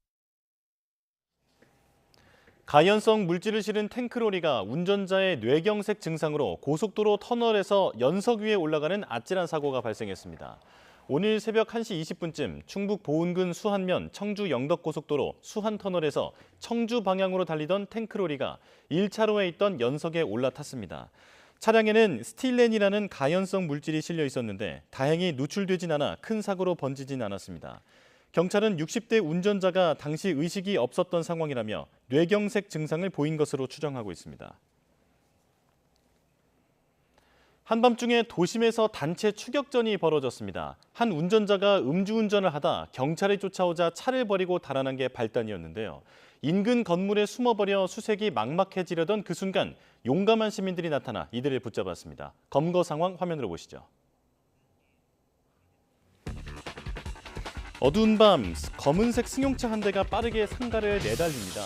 가연성 물질을 실은 탱크로리가 운전자의 뇌경색 증상으로 고속도로 터널에서 연석 위에 올라가는 아찔한 사고가 발생했습니다. 오늘 새벽 1시 20분쯤 충북 보은군 수한면 청주 영덕고속도로 수한터널에서 청주 방향으로 달리던 탱크로리가 1차로에 있던 연석에 올라탔습니다. 차량에는 스틸렌이라는 가연성 물질이 실려 있었는데 다행히 누출되진 않아 큰 사고로 번지진 않았습니다. 경찰은 60대 운전자가 당시 의식이 없었던 상황이라며 뇌경색 증상을 보인 것으로 추정하고 있습니다. 한밤중에 도심에서 단체 추격전이 벌어졌습니다. 한 운전자가 음주운전을 하다 경찰이 쫓아오자 차를 버리고 달아난 게 발단이었는데요. 인근 건물에 숨어버려 수색이 막막해지려던 그 순간 용감한 시민들이 나타나 이들을 붙잡았습니다. 검거 상황 화면으로 보시죠. 어두운 밤 검은색 승용차 한 대가 빠르게 상가를 내달립니다.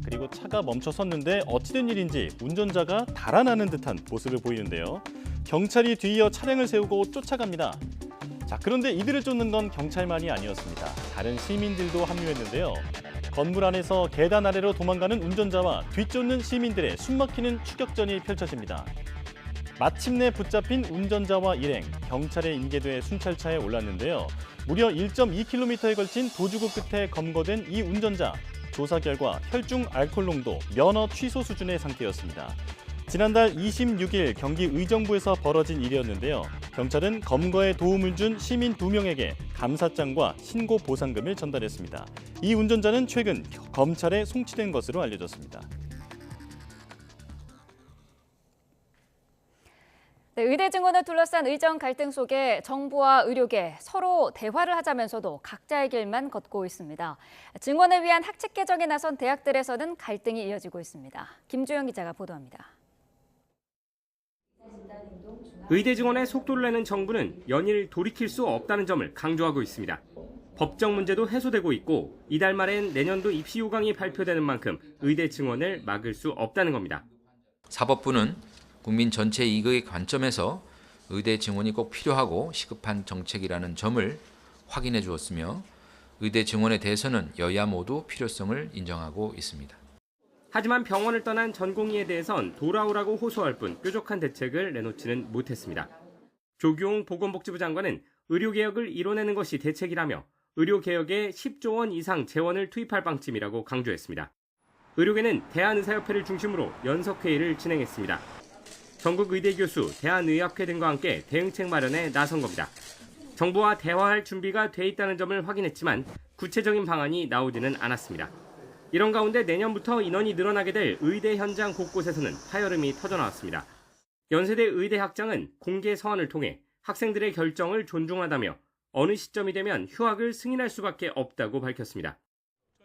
그리고 차가 멈춰 섰는데 어찌된 일인지 운전자가 달아나는 듯한 모습을 보이는데요. 경찰이 뒤이어 차량을 세우고 쫓아갑니다. 그런데 이들을 쫓는 건 경찰만이 아니었습니다. 다른 시민들도 합류했는데요. 건물 안에서 계단 아래로 도망가는 운전자와 뒤쫓는 시민들의 숨막히는 추격전이 펼쳐집니다. 마침내 붙잡힌 운전자와 일행, 경찰의 인계도에 순찰차에 올랐는데요. 무려 1.2km에 걸친 도주구 끝에 검거된 이 운전자. 조사 결과 혈중 알코올 농도 면허 취소 수준의 상태였습니다. 지난달 26일 경기 의정부에서 벌어진 일이었는데요. 경찰은 검거에 도움을 준 시민 2명에게 감사장과 신고 보상금을 전달했습니다. 이 운전자는 최근 검찰에 송치된 것으로 알려졌습니다. 네, 의대 증원을 둘러싼 의정 갈등 속에 정부와 의료계 서로 대화를 하자면서도 각자의 길만 걷고 있습니다. 증원을 위한 학칙 개정에 나선 대학들에서는 갈등이 이어지고 있습니다. 김주영 기자가 보도합니다. 의대 증원에 속도를 내는 정부는 연일 돌이킬 수 없다는 점을 강조하고 있습니다. 법적 문제도 해소되고 있고 이달 말엔 내년도 입시 요강이 발표되는 만큼 의대 증원을 막을 수 없다는 겁니다. 사법부는 국민 전체 이익의 관점에서 의대 증원이 꼭 필요하고 시급한 정책이라는 점을 확인해 주었으며 의대 증원에 대해서는 여야 모두 필요성을 인정하고 있습니다. 하지만 병원을 떠난 전공의에 대해선 돌아오라고 호소할 뿐 뾰족한 대책을 내놓지는 못했습니다. 조규홍 보건복지부 장관은 의료개혁을 이뤄내는 것이 대책이라며 의료개혁에 10조 원 이상 재원을 투입할 방침이라고 강조했습니다. 의료계는 대한의사협회를 중심으로 연석회의를 진행했습니다. 전국 의대 교수, 대한의학회 등과 함께 대응책 마련에 나선 겁니다. 정부와 대화할 준비가 돼 있다는 점을 확인했지만 구체적인 방안이 나오지는 않았습니다. 이런 가운데 내년부터 인원이 늘어나게 될 의대 현장 곳곳에서는 파열음이 터져나왔습니다. 연세대 의대 학장은 공개 서한을 통해 학생들의 결정을 존중하다며 어느 시점이 되면 휴학을 승인할 수밖에 없다고 밝혔습니다.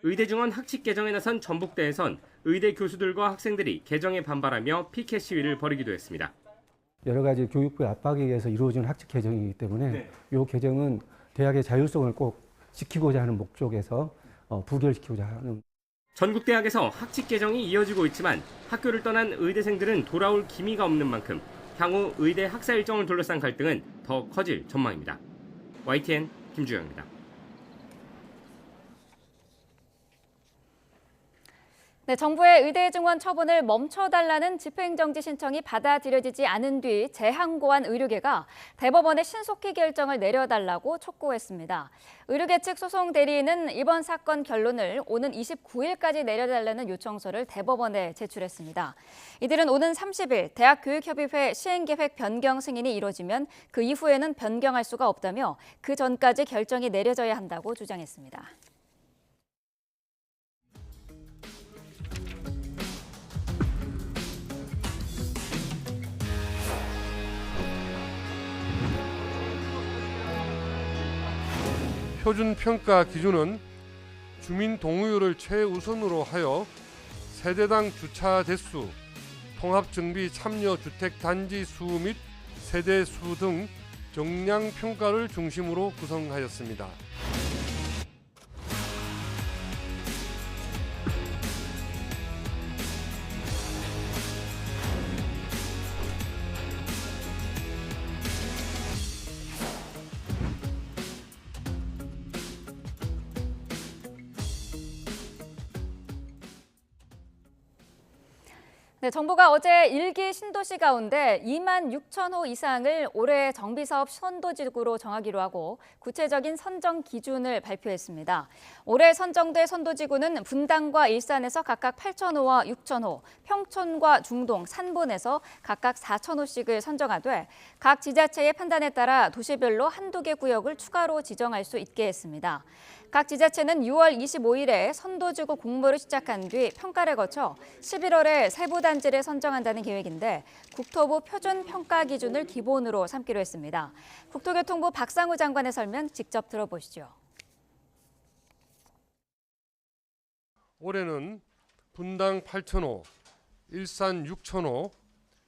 의대 증원 학칙 개정에 나선 전북대에선 의대 교수들과 학생들이 개정에 반발하며 피켓 시위를 벌이기도 했습니다. 여러 가지 교육부의 압박에 의해서 이루어진 학칙 개정이기 때문에 이 개정은 대학의 자율성을 꼭 지키고자 하는 목적에서 부결시키고자 하는. 전국대학에서 학칙 개정이 이어지고 있지만 학교를 떠난 의대생들은 돌아올 기미가 없는 만큼 향후 의대 학사 일정을 둘러싼 갈등은 더 커질 전망입니다. YTN 김주영입니다. 네, 정부의 의대 증원 처분을 멈춰달라는 집행정지 신청이 받아들여지지 않은 뒤 재항고한 의료계가 대법원에 신속히 결정을 내려달라고 촉구했습니다. 의료계 측 소송 대리인은 이번 사건 결론을 오는 29일까지 내려달라는 요청서를 대법원에 제출했습니다. 이들은 오는 30일 대학교육협의회 시행계획 변경 승인이 이뤄지면 그 이후에는 변경할 수가 없다며 그 전까지 결정이 내려져야 한다고 주장했습니다. 표준 평가 기준은 주민 동의율을 최우선으로 하여 세대당 주차 대수, 통합 정비 참여 주택 단지 수 및 세대 수 등 정량 평가를 중심으로 구성하였습니다. 네, 정부가 어제 1기 신도시 가운데 2만 6천 호 이상을 올해 정비사업 선도지구로 정하기로 하고 구체적인 선정 기준을 발표했습니다. 올해 선정될 선도지구는 분당과 일산에서 각각 8천 호와 6천 호, 평촌과 중동, 산본에서 각각 4천 호씩을 선정하되 각 지자체의 판단에 따라 도시별로 한두 개 구역을 추가로 지정할 수 있게 했습니다. 각 지자체는 6월 25일에 선도지구 공모를 시작한 뒤 평가를 거쳐 11월에 세부 단지를 선정한다는 계획인데 국토부 표준 평가 기준을 기본으로 삼기로 했습니다. 국토교통부 박상우 장관의 설명 직접 들어보시죠. 올해는 분당 8,000호, 일산 6,000호,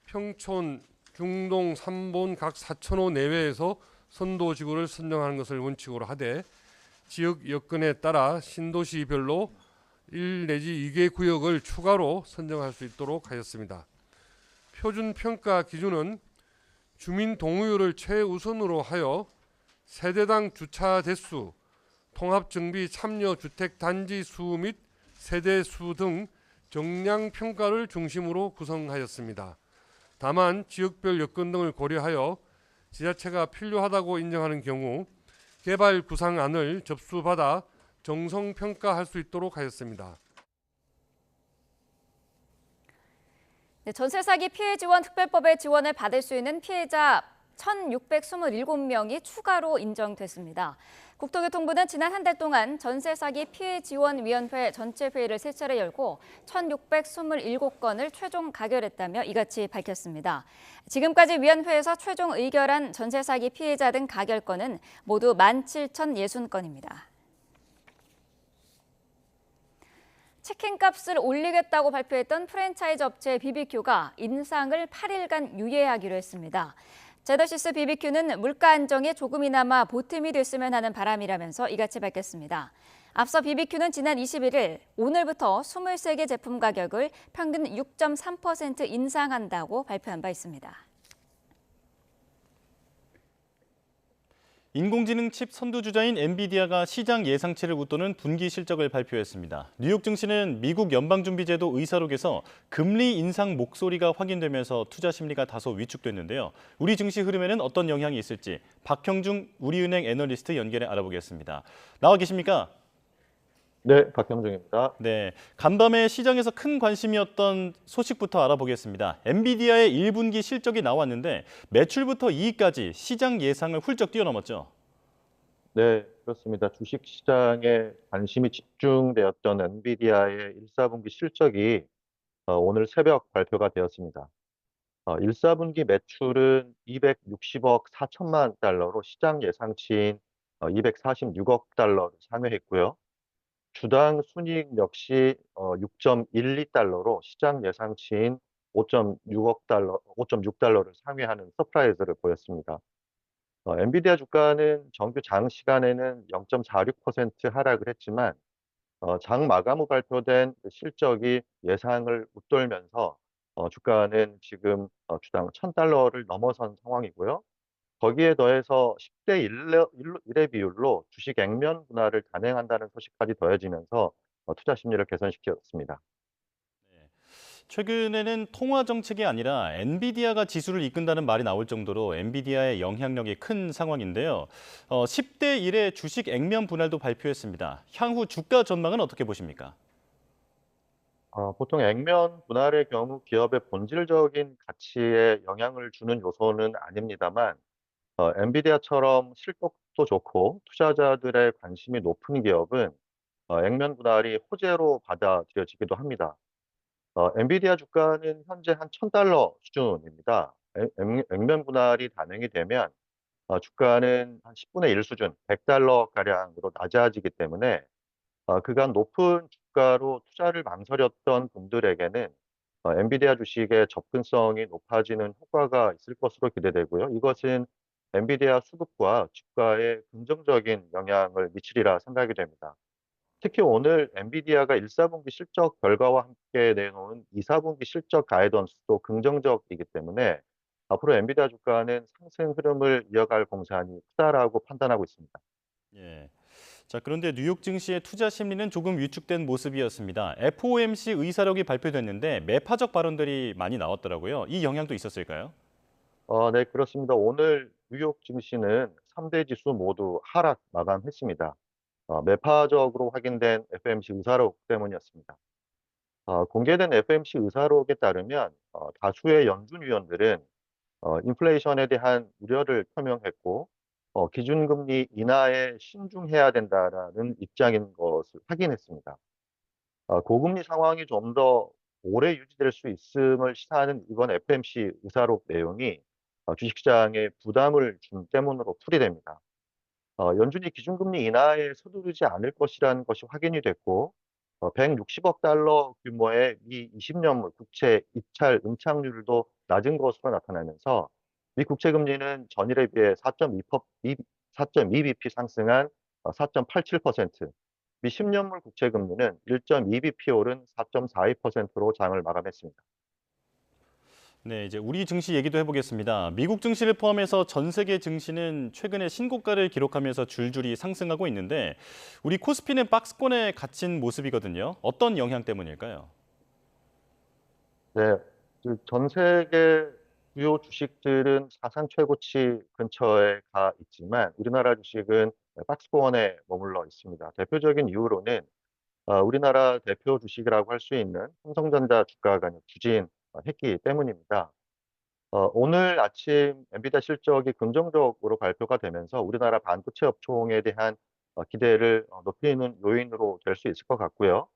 평촌, 중동, 삼본 각 4,000호 내외에서 선도지구를 선정하는 것을 원칙으로 하되 지역 여건에 따라 신도시별로 1 내지 2개 구역을 추가로 선정할 수 있도록 하였습니다. 표준 평가 기준은 주민 동의율을 최우선으로 하여 세대당 주차 대수, 통합 정비 참여 주택 단지 수 및 세대 수 등 정량 평가를 중심으로 구성하였습니다. 다만 지역별 여건 등을 고려하여 지자체가 필요하다고 인정하는 경우 개발 구상안을 접수받아 정성 평가할 수 있도록 하였습니다. 네, 전세 사기 피해 지원 특별법의 지원을 받을 수 있는 피해자 1,627명이 추가로 인정됐습니다. 국토교통부는 지난 한 달 동안 전세 사기 피해 지원위원회 전체 회의를 3차례 열고 1,627건을 최종 가결했다며 이같이 밝혔습니다. 지금까지 위원회에서 최종 의결한 전세 사기 피해자 등 가결건은 모두 17,060건입니다. 치킨값을 올리겠다고 발표했던 프랜차이즈 업체 BBQ가 인상을 8일간 유예하기로 했습니다. 제더시스 BBQ는 물가 안정에 조금이나마 보탬이 됐으면 하는 바람이라면서 이같이 밝혔습니다. 앞서 BBQ는 지난 21일 오늘부터 23개 제품 가격을 평균 6.3% 인상한다고 발표한 바 있습니다. 인공지능 칩 선두주자인 엔비디아가 시장 예상치를 웃도는 분기 실적을 발표했습니다. 뉴욕 증시는 미국 연방준비제도 의사록에서 금리 인상 목소리가 확인되면서 투자 심리가 다소 위축됐는데요. 우리 증시 흐름에는 어떤 영향이 있을지 박형중 우리은행 애널리스트 연결해 알아보겠습니다. 나와 계십니까? 네, 박형중입니다. 네, 간밤에 시장에서 큰 관심이었던 소식부터 알아보겠습니다. 엔비디아의 1분기 실적이 나왔는데 매출부터 이익까지 시장 예상을 훌쩍 뛰어넘었죠. 네, 그렇습니다. 주식시장에 관심이 집중되었던 엔비디아의 1, 4분기 실적이 오늘 새벽 발표가 되었습니다. 1, 4분기 매출은 260억 4천만 달러로 시장 예상치인 246억 달러를 상회했고요. 주당 순이익 역시 6.12달러로 시장 예상치인 5.6달러를 상회하는 서프라이즈를 보였습니다. 엔비디아 주가는 정규 장 시간에는 0.46% 하락을 했지만 장 마감 후 발표된 실적이 예상을 웃돌면서 주가는 지금 주당 1,000달러를 넘어선 상황이고요. 거기에 더해서 10대 1의 비율로 주식 액면 분할을 단행한다는 소식까지 더해지면서 투자 심리를 개선시켰습니다. 최근에는 통화 정책이 아니라 엔비디아가 지수를 이끈다는 말이 나올 정도로 엔비디아의 영향력이 큰 상황인데요. 10대 1의 주식 액면 분할도 발표했습니다. 향후 주가 전망은 어떻게 보십니까? 보통 액면 분할의 경우 기업의 본질적인 가치에 영향을 주는 요소는 아닙니다만 엔비디아처럼 실적도 좋고 투자자들의 관심이 높은 기업은 액면 분할이 호재로 받아들여지기도 합니다. 엔비디아 주가는 현재 한 1,000달러 수준입니다. 액면 분할이 단행이 되면 주가는 한 10분의 1 수준, 100달러 가량으로 낮아지기 때문에 그간 높은 주가로 투자를 망설였던 분들에게는 엔비디아 주식의 접근성이 높아지는 효과가 있을 것으로 기대되고요. 이것은 엔비디아 수급과 주가에 긍정적인 영향을 미치리라 생각이 됩니다. 특히 오늘 엔비디아가 1, 4분기 실적 결과와 함께 내놓은 2, 4분기 실적 가이던스도 긍정적이기 때문에 앞으로 엔비디아 주가는 상승 흐름을 이어갈 공산이 크다라고 판단하고 있습니다. 예. 자, 그런데 뉴욕 증시의 투자 심리는 조금 위축된 모습이었습니다. FOMC 의사록이 발표됐는데 매파적 발언들이 많이 나왔더라고요. 이 영향도 있었을까요? 네, 그렇습니다. 오늘 뉴욕 증시는 3대 지수 모두 하락 마감했습니다. 매파적으로 확인된 FOMC 의사록 때문이었습니다. 공개된 FOMC 의사록에 따르면 다수의 연준 위원들은 인플레이션에 대한 우려를 표명했고 기준금리 인하에 신중해야 된다라는 입장인 것을 확인했습니다. 고금리 상황이 좀 더 오래 유지될 수 있음을 시사하는 이번 FOMC 의사록 내용이 주식시장에 부담을 준 때문으로 풀이됩니다. 연준이 기준금리 인하에 서두르지 않을 것이라는 것이 확인이 됐고 160억 달러 규모의 미 20년물 국채 입찰 응착률도 낮은 것으로 나타나면서 미 국채 금리는 전일에 비해 4.2bp 상승한 4.87%, 미 10년물 국채 금리는 1.2bp 오른 4.42%로 장을 마감했습니다. 네, 이제 우리 증시 얘기도 해보겠습니다. 미국 증시를 포함해서 전 세계 증시는 최근에 신고가를 기록하면서 줄줄이 상승하고 있는데 우리 코스피는 박스권에 갇힌 모습이거든요. 어떤 영향 때문일까요? 네, 전 세계 주요 주식들은 사상 최고치 근처에 가 있지만 우리나라 주식은 박스권에 머물러 있습니다. 대표적인 이유로는 우리나라 대표 주식이라고 할 수 있는 삼성전자 주가가 추진했기 때문입니다. 오늘 아침 엔비디아 실적이 긍정적으로 발표가 되면서 우리나라 반도체 업종에 대한 기대를 높이는 요인으로 될 수 있을 것 같고요.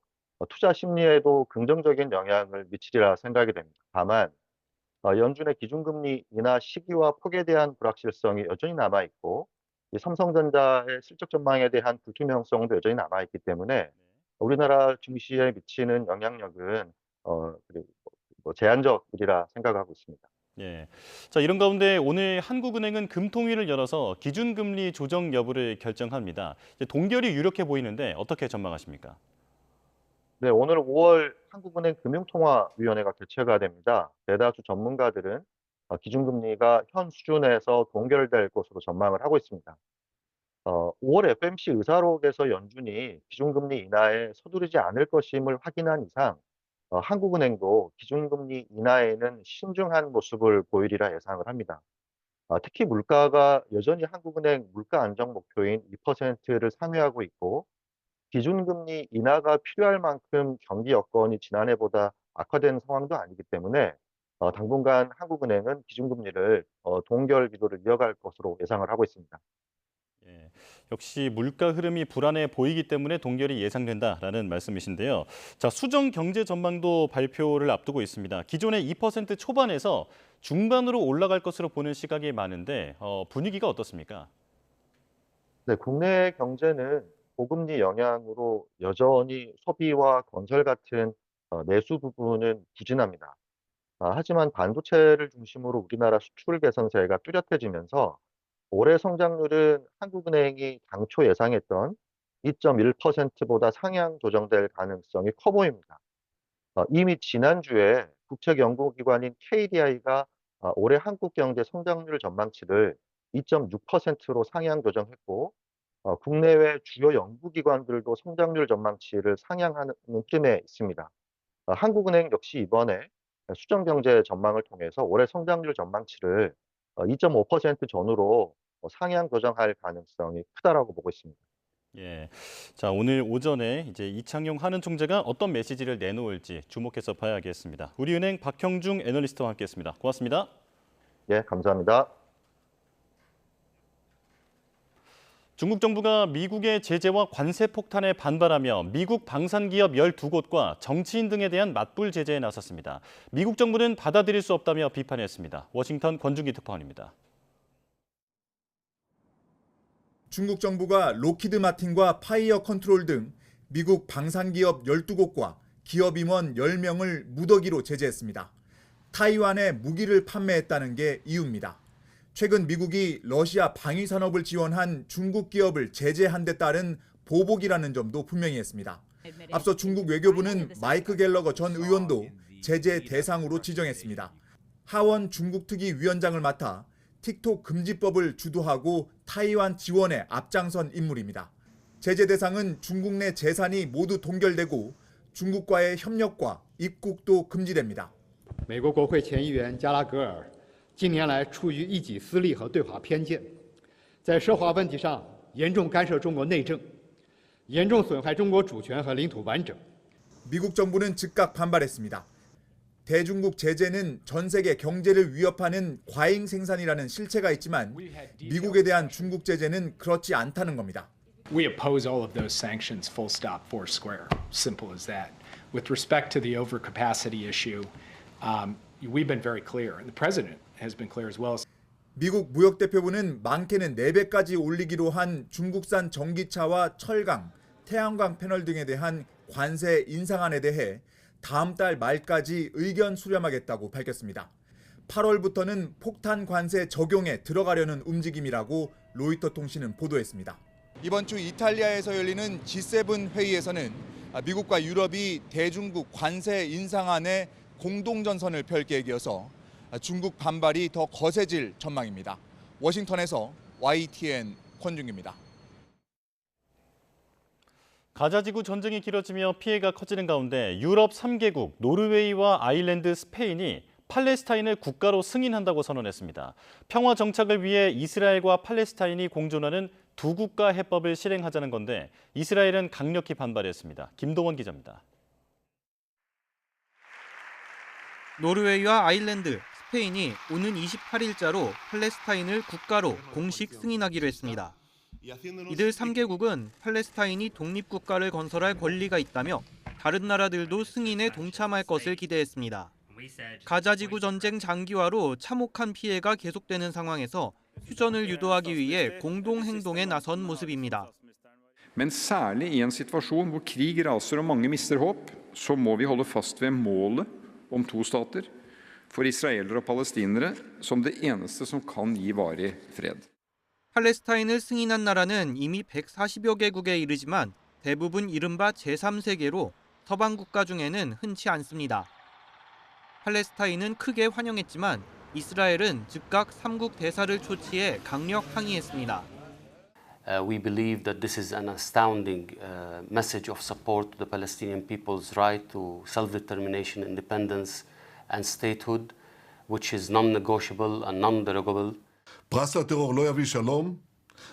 투자 심리에도 긍정적인 영향을 미치리라 생각이 됩니다. 다만 연준의 기준금리 인하 시기와 폭에 대한 불확실성이 여전히 남아있고 이 삼성전자의 실적 전망에 대한 불투명성도 여전히 남아있기 때문에 우리나라 증시에 미치는 영향력은 제한적이라 생각하고 있습니다. 예. 자, 이런 가운데 오늘 한국은행은 금통위를 열어서 기준금리 조정 여부를 결정합니다. 이제 동결이 유력해 보이는데 어떻게 전망하십니까? 네, 오늘 5월 한국은행 금융통화위원회가 개최가 됩니다. 대다수 전문가들은 기준금리가 현 수준에서 동결될 것으로 전망을 하고 있습니다. 5월 FOMC 의사록에서 연준이 기준금리 인하에 서두르지 않을 것임을 확인한 이상 한국은행도 기준금리 인하에는 신중한 모습을 보이리라 예상을 합니다. 특히 물가가 여전히 한국은행 물가 안정 목표인 2%를 상회하고 있고 기준금리 인하가 필요할 만큼 경기 여건이 지난해보다 악화된 상황도 아니기 때문에 당분간 한국은행은 기준금리를 동결 기조를 이어갈 것으로 예상을 하고 있습니다. 예, 역시 물가 흐름이 불안해 보이기 때문에 동결이 예상된다라는 말씀이신데요. 자, 수정 경제 전망도 발표를 앞두고 있습니다. 기존의 2% 초반에서 중반으로 올라갈 것으로 보는 시각이 많은데 분위기가 어떻습니까? 네, 국내 경제는 고금리 영향으로 여전히 소비와 건설 같은 내수 부분은 부진합니다. 하지만 반도체를 중심으로 우리나라 수출 개선세가 뚜렷해지면서 올해 성장률은 한국은행이 당초 예상했던 2.1%보다 상향 조정될 가능성이 커 보입니다. 이미 지난주에 국책연구기관인 KDI가 올해 한국 경제 성장률 전망치를 2.6%로 상향 조정했고 국내외 주요 연구기관들도 성장률 전망치를 상향하는 쯤에 있습니다. 한국은행 역시 이번에 수정경제 전망을 통해서 올해 성장률 전망치를 2.5% 전후로 상향 조정할 가능성이 크다라고 보고 있습니다. 예. 자, 오늘 오전에 이제 이창용 한은 총재가 어떤 메시지를 내놓을지 주목해서 봐야겠습니다. 우리은행 박형중 애널리스트와 함께했습니다. 고맙습니다. 예, 감사합니다. 중국 정부가 미국의 제재와 관세 폭탄에 반발하며 미국 방산기업 12곳과 정치인 등에 대한 맞불 제재에 나섰습니다. 미국 정부는 받아들일 수 없다며 비판했습니다. 워싱턴 권중기 특파원입니다. 중국 정부가 로키드 마틴과 파이어 컨트롤 등 미국 방산기업 12곳과 기업 임원 10명을 무더기로 제재했습니다. 타이완에 무기를 판매했다는 게 이유입니다. 최근 미국이 러시아 방위 산업을 지원한 중국 기업을 제재한 데 따른 보복이라는 점도 분명히 했습니다. 앞서 중국 외교부는 마이크 갤러거 전 의원도 제재 대상으로 지정했습니다. 하원 중국특위 위원장을 맡아 틱톡 금지법을 주도하고 타이완 지원에 앞장선 인물입니다. 제재 대상은 중국 내 재산이 모두 동결되고 중국과의 협력과 입국도 금지됩니다. 美国国会前议员加拉格尔近年来出于一己私利和对华偏见，在涉华问题上严重干涉中国内政，严重损害中国主权和领土完整。 미국 정부는 즉각 반발했습니다. 대중국 제재는 전 세계 경제를 위협하는 과잉 생산이라는 실체가 있지만 미국에 대한 중국 제재는 그렇지 않다는 겁니다. We oppose all of those sanctions, full stop, four square. Simple as that. With respect to the overcapacity issue, we've been very clear, and the president has been clear as well. 미국 무역대표부는 많게는 4배까지 올리기로 한 중국산 전기차와 철강, 태양광 패널 등에 대한 관세 인상안에 대해 다음 달 말까지 의견 수렴하겠다고 밝혔습니다. 8월부터는 폭탄 관세 적용에 들어가려는 움직임이라고 로이터 통신은 보도했습니다. 이번 주 이탈리아에서 열리는 G7 회의에서는 미국과 유럽이 대중국 관세 인상안에 공동전선을 펼 계획이어서 중국 반발이 더 거세질 전망입니다. 워싱턴에서 YTN 권중기입니다. 가자지구 전쟁이 길어지며 피해가 커지는 가운데 유럽 3개국 노르웨이와 아일랜드, 스페인이 팔레스타인을 국가로 승인한다고 선언했습니다. 평화 정착을 위해 이스라엘과 팔레스타인이 공존하는 두 국가 해법을 실행하자는 건데 이스라엘은 강력히 반발했습니다. 김동원 기자입니다. 노르웨이와 아일랜드, 스페인이 오는 28일자로 팔레스타인을 국가로 공식 승인하기로 했습니다. 이들 3개국은 팔레스타인이 독립국가를 건설할 권리가 있다며 다른 나라들도 승인에 동참할 것을 기대했습니다. 가자지구 전쟁 장기화로 참혹한 피해가 계속되는 상황에서 휴전을 유도하기 위해 공동 행동에 나선 모습입니다. Men særlig i en situasjon hvor krig raser og mange mister håp, så må vi holde fast ved målet om to stater for israelere og palestinere som det eneste som kan gi varig fred. 팔레스타인을 승인한 나라는 이미 140여 개국에 이르지만 대부분 이른바 제3세계로 서방 국가 중에는 흔치 않습니다. 팔레스타인은 크게 환영했지만 이스라엘은 즉각 3국 대사를 초치해 강력 항의했습니다. We believe that this is an astounding message of support to the Palestinian people's right to self-determination, independence and statehood, which is non-negotiable and non-derogable. פרס לטרור לא יביא שלום,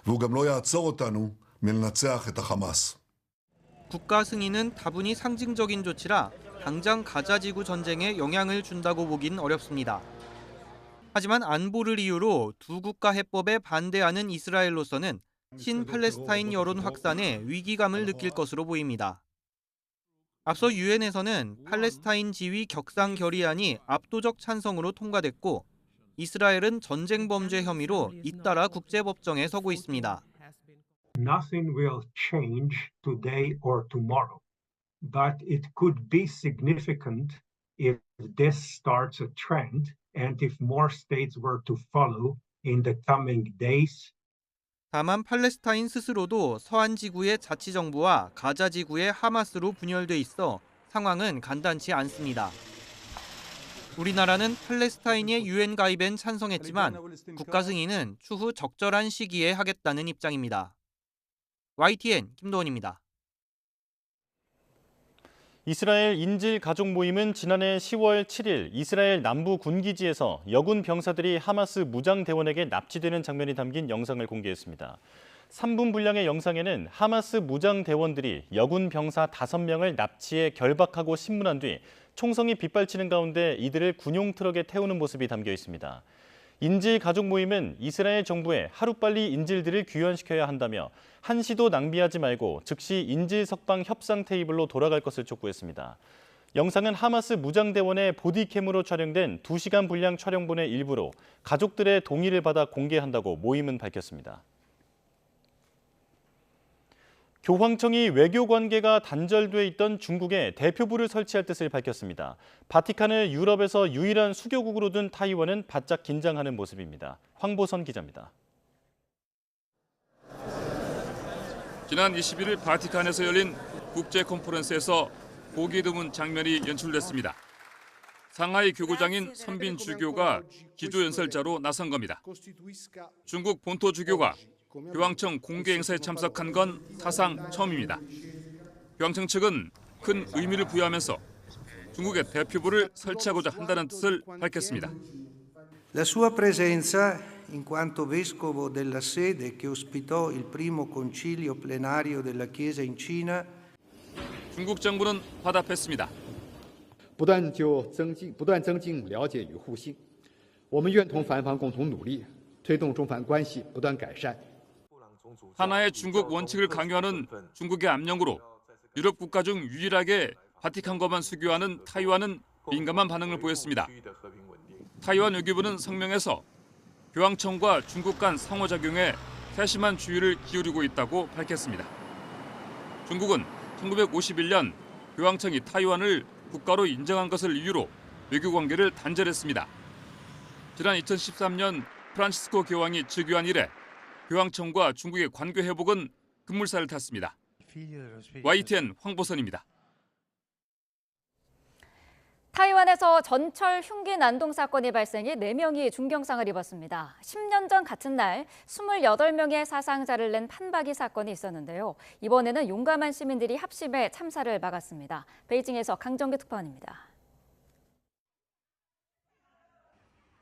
והוא גם לא יעצור אותנו מלנצח את החמאס. 국가 승인은 다분히 상징적인 조치라 당장 가자지구 전쟁에 영향을 준다고 보긴 어렵습니다. 하지만 안보를 이유로 두 국가 해법에 반대하는 이스라엘로서는 친팔레스타인 여론 확산에 위기감을 느낄 것으로 보입니다. 앞서 유엔에서는 팔레스타인 지위 격상 결의안이 압도적 찬성으로 통과됐고 이스라엘은 전쟁 범죄 혐의로 잇따라 국제법정에 서고 있습니다. Nothing will change today or tomorrow, but it could be significant if this starts a trend and if more states were to follow in the coming days. 다만 팔레스타인 스스로도 서한 지구의 자치정부와 가자 지구의 하마스로 분열돼 있어 상황은 간단치 않습니다. 우리나라는 팔레스타인의 유엔 가입엔 찬성했지만 국가 승인은 추후 적절한 시기에 하겠다는 입장입니다. YTN 김도원입니다. 이스라엘 인질 가족 모임은 지난해 10월 7일 이스라엘 남부 군기지에서 여군 병사들이 하마스 무장대원에게 납치되는 장면이 담긴 영상을 공개했습니다. 3분 분량의 영상에는 하마스 무장대원들이 여군 병사 5명을 납치해 결박하고 신문한 뒤 총성이 빗발치는 가운데 이들을 군용 트럭에 태우는 모습이 담겨 있습니다. 인질 가족 모임은 이스라엘 정부에 하루빨리 인질들을 귀환시켜야 한다며 한시도 낭비하지 말고 즉시 인질 석방 협상 테이블로 돌아갈 것을 촉구했습니다. 영상은 하마스 무장대원의 보디캠으로 촬영된 2시간 분량 촬영본의 일부로 가족들의 동의를 받아 공개한다고 모임은 밝혔습니다. 교황청이 외교 관계가 단절돼 있던 중국에 대표부를 설치할 뜻을 밝혔습니다. 바티칸을 유럽에서 유일한 수교국으로 둔 타이완은 바짝 긴장하는 모습입니다. 황보선 기자입니다. 지난 21일 바티칸에서 열린 국제 컨퍼런스에서 보기 드문 장면이 연출됐습니다. 상하이 교구장인 선빈 주교가 기조연설자로 나선 겁니다. 중국 본토 주교가 교황청 공개 행사에 참석한 건 사상 처음입니다. 교황청 측은 큰 의미를 부여하면서 중국의 대표부를 설치하고자 한다는 뜻을 밝혔습니다. La sua presenza in quanto vescovo della sede che ospitò il primo concilio plenario della Chiesa in Cina. 중국 정부는 화답했습니다. 不断增进了解与互信，我们愿同梵方共同努力，推动中梵关系不断改善。 하나의 중국 원칙을 강요하는 중국의 압력으로 유럽 국가 중 유일하게 바티칸과만 수교하는 타이완은 민감한 반응을 보였습니다. 타이완 외교부는 성명에서 교황청과 중국 간 상호작용에 세심한 주의를 기울이고 있다고 밝혔습니다. 중국은 1951년 교황청이 타이완을 국가로 인정한 것을 이유로 외교관계를 단절했습니다. 지난 2013년 프란시스코 교황이 즉위한 이래 교황청과 중국의 관계 회복은 급물살을 탔습니다. YTN 황보선입니다. 타이완에서 전철 흉기 난동 사건이 발생해 4명이 중경상을 입었습니다. 10년 전 같은 날 28명의 사상자를 낸 판박이 사건이 있었는데요. 이번에는 용감한 시민들이 합심해 참사를 막았습니다. 베이징에서 강정규 특파원입니다.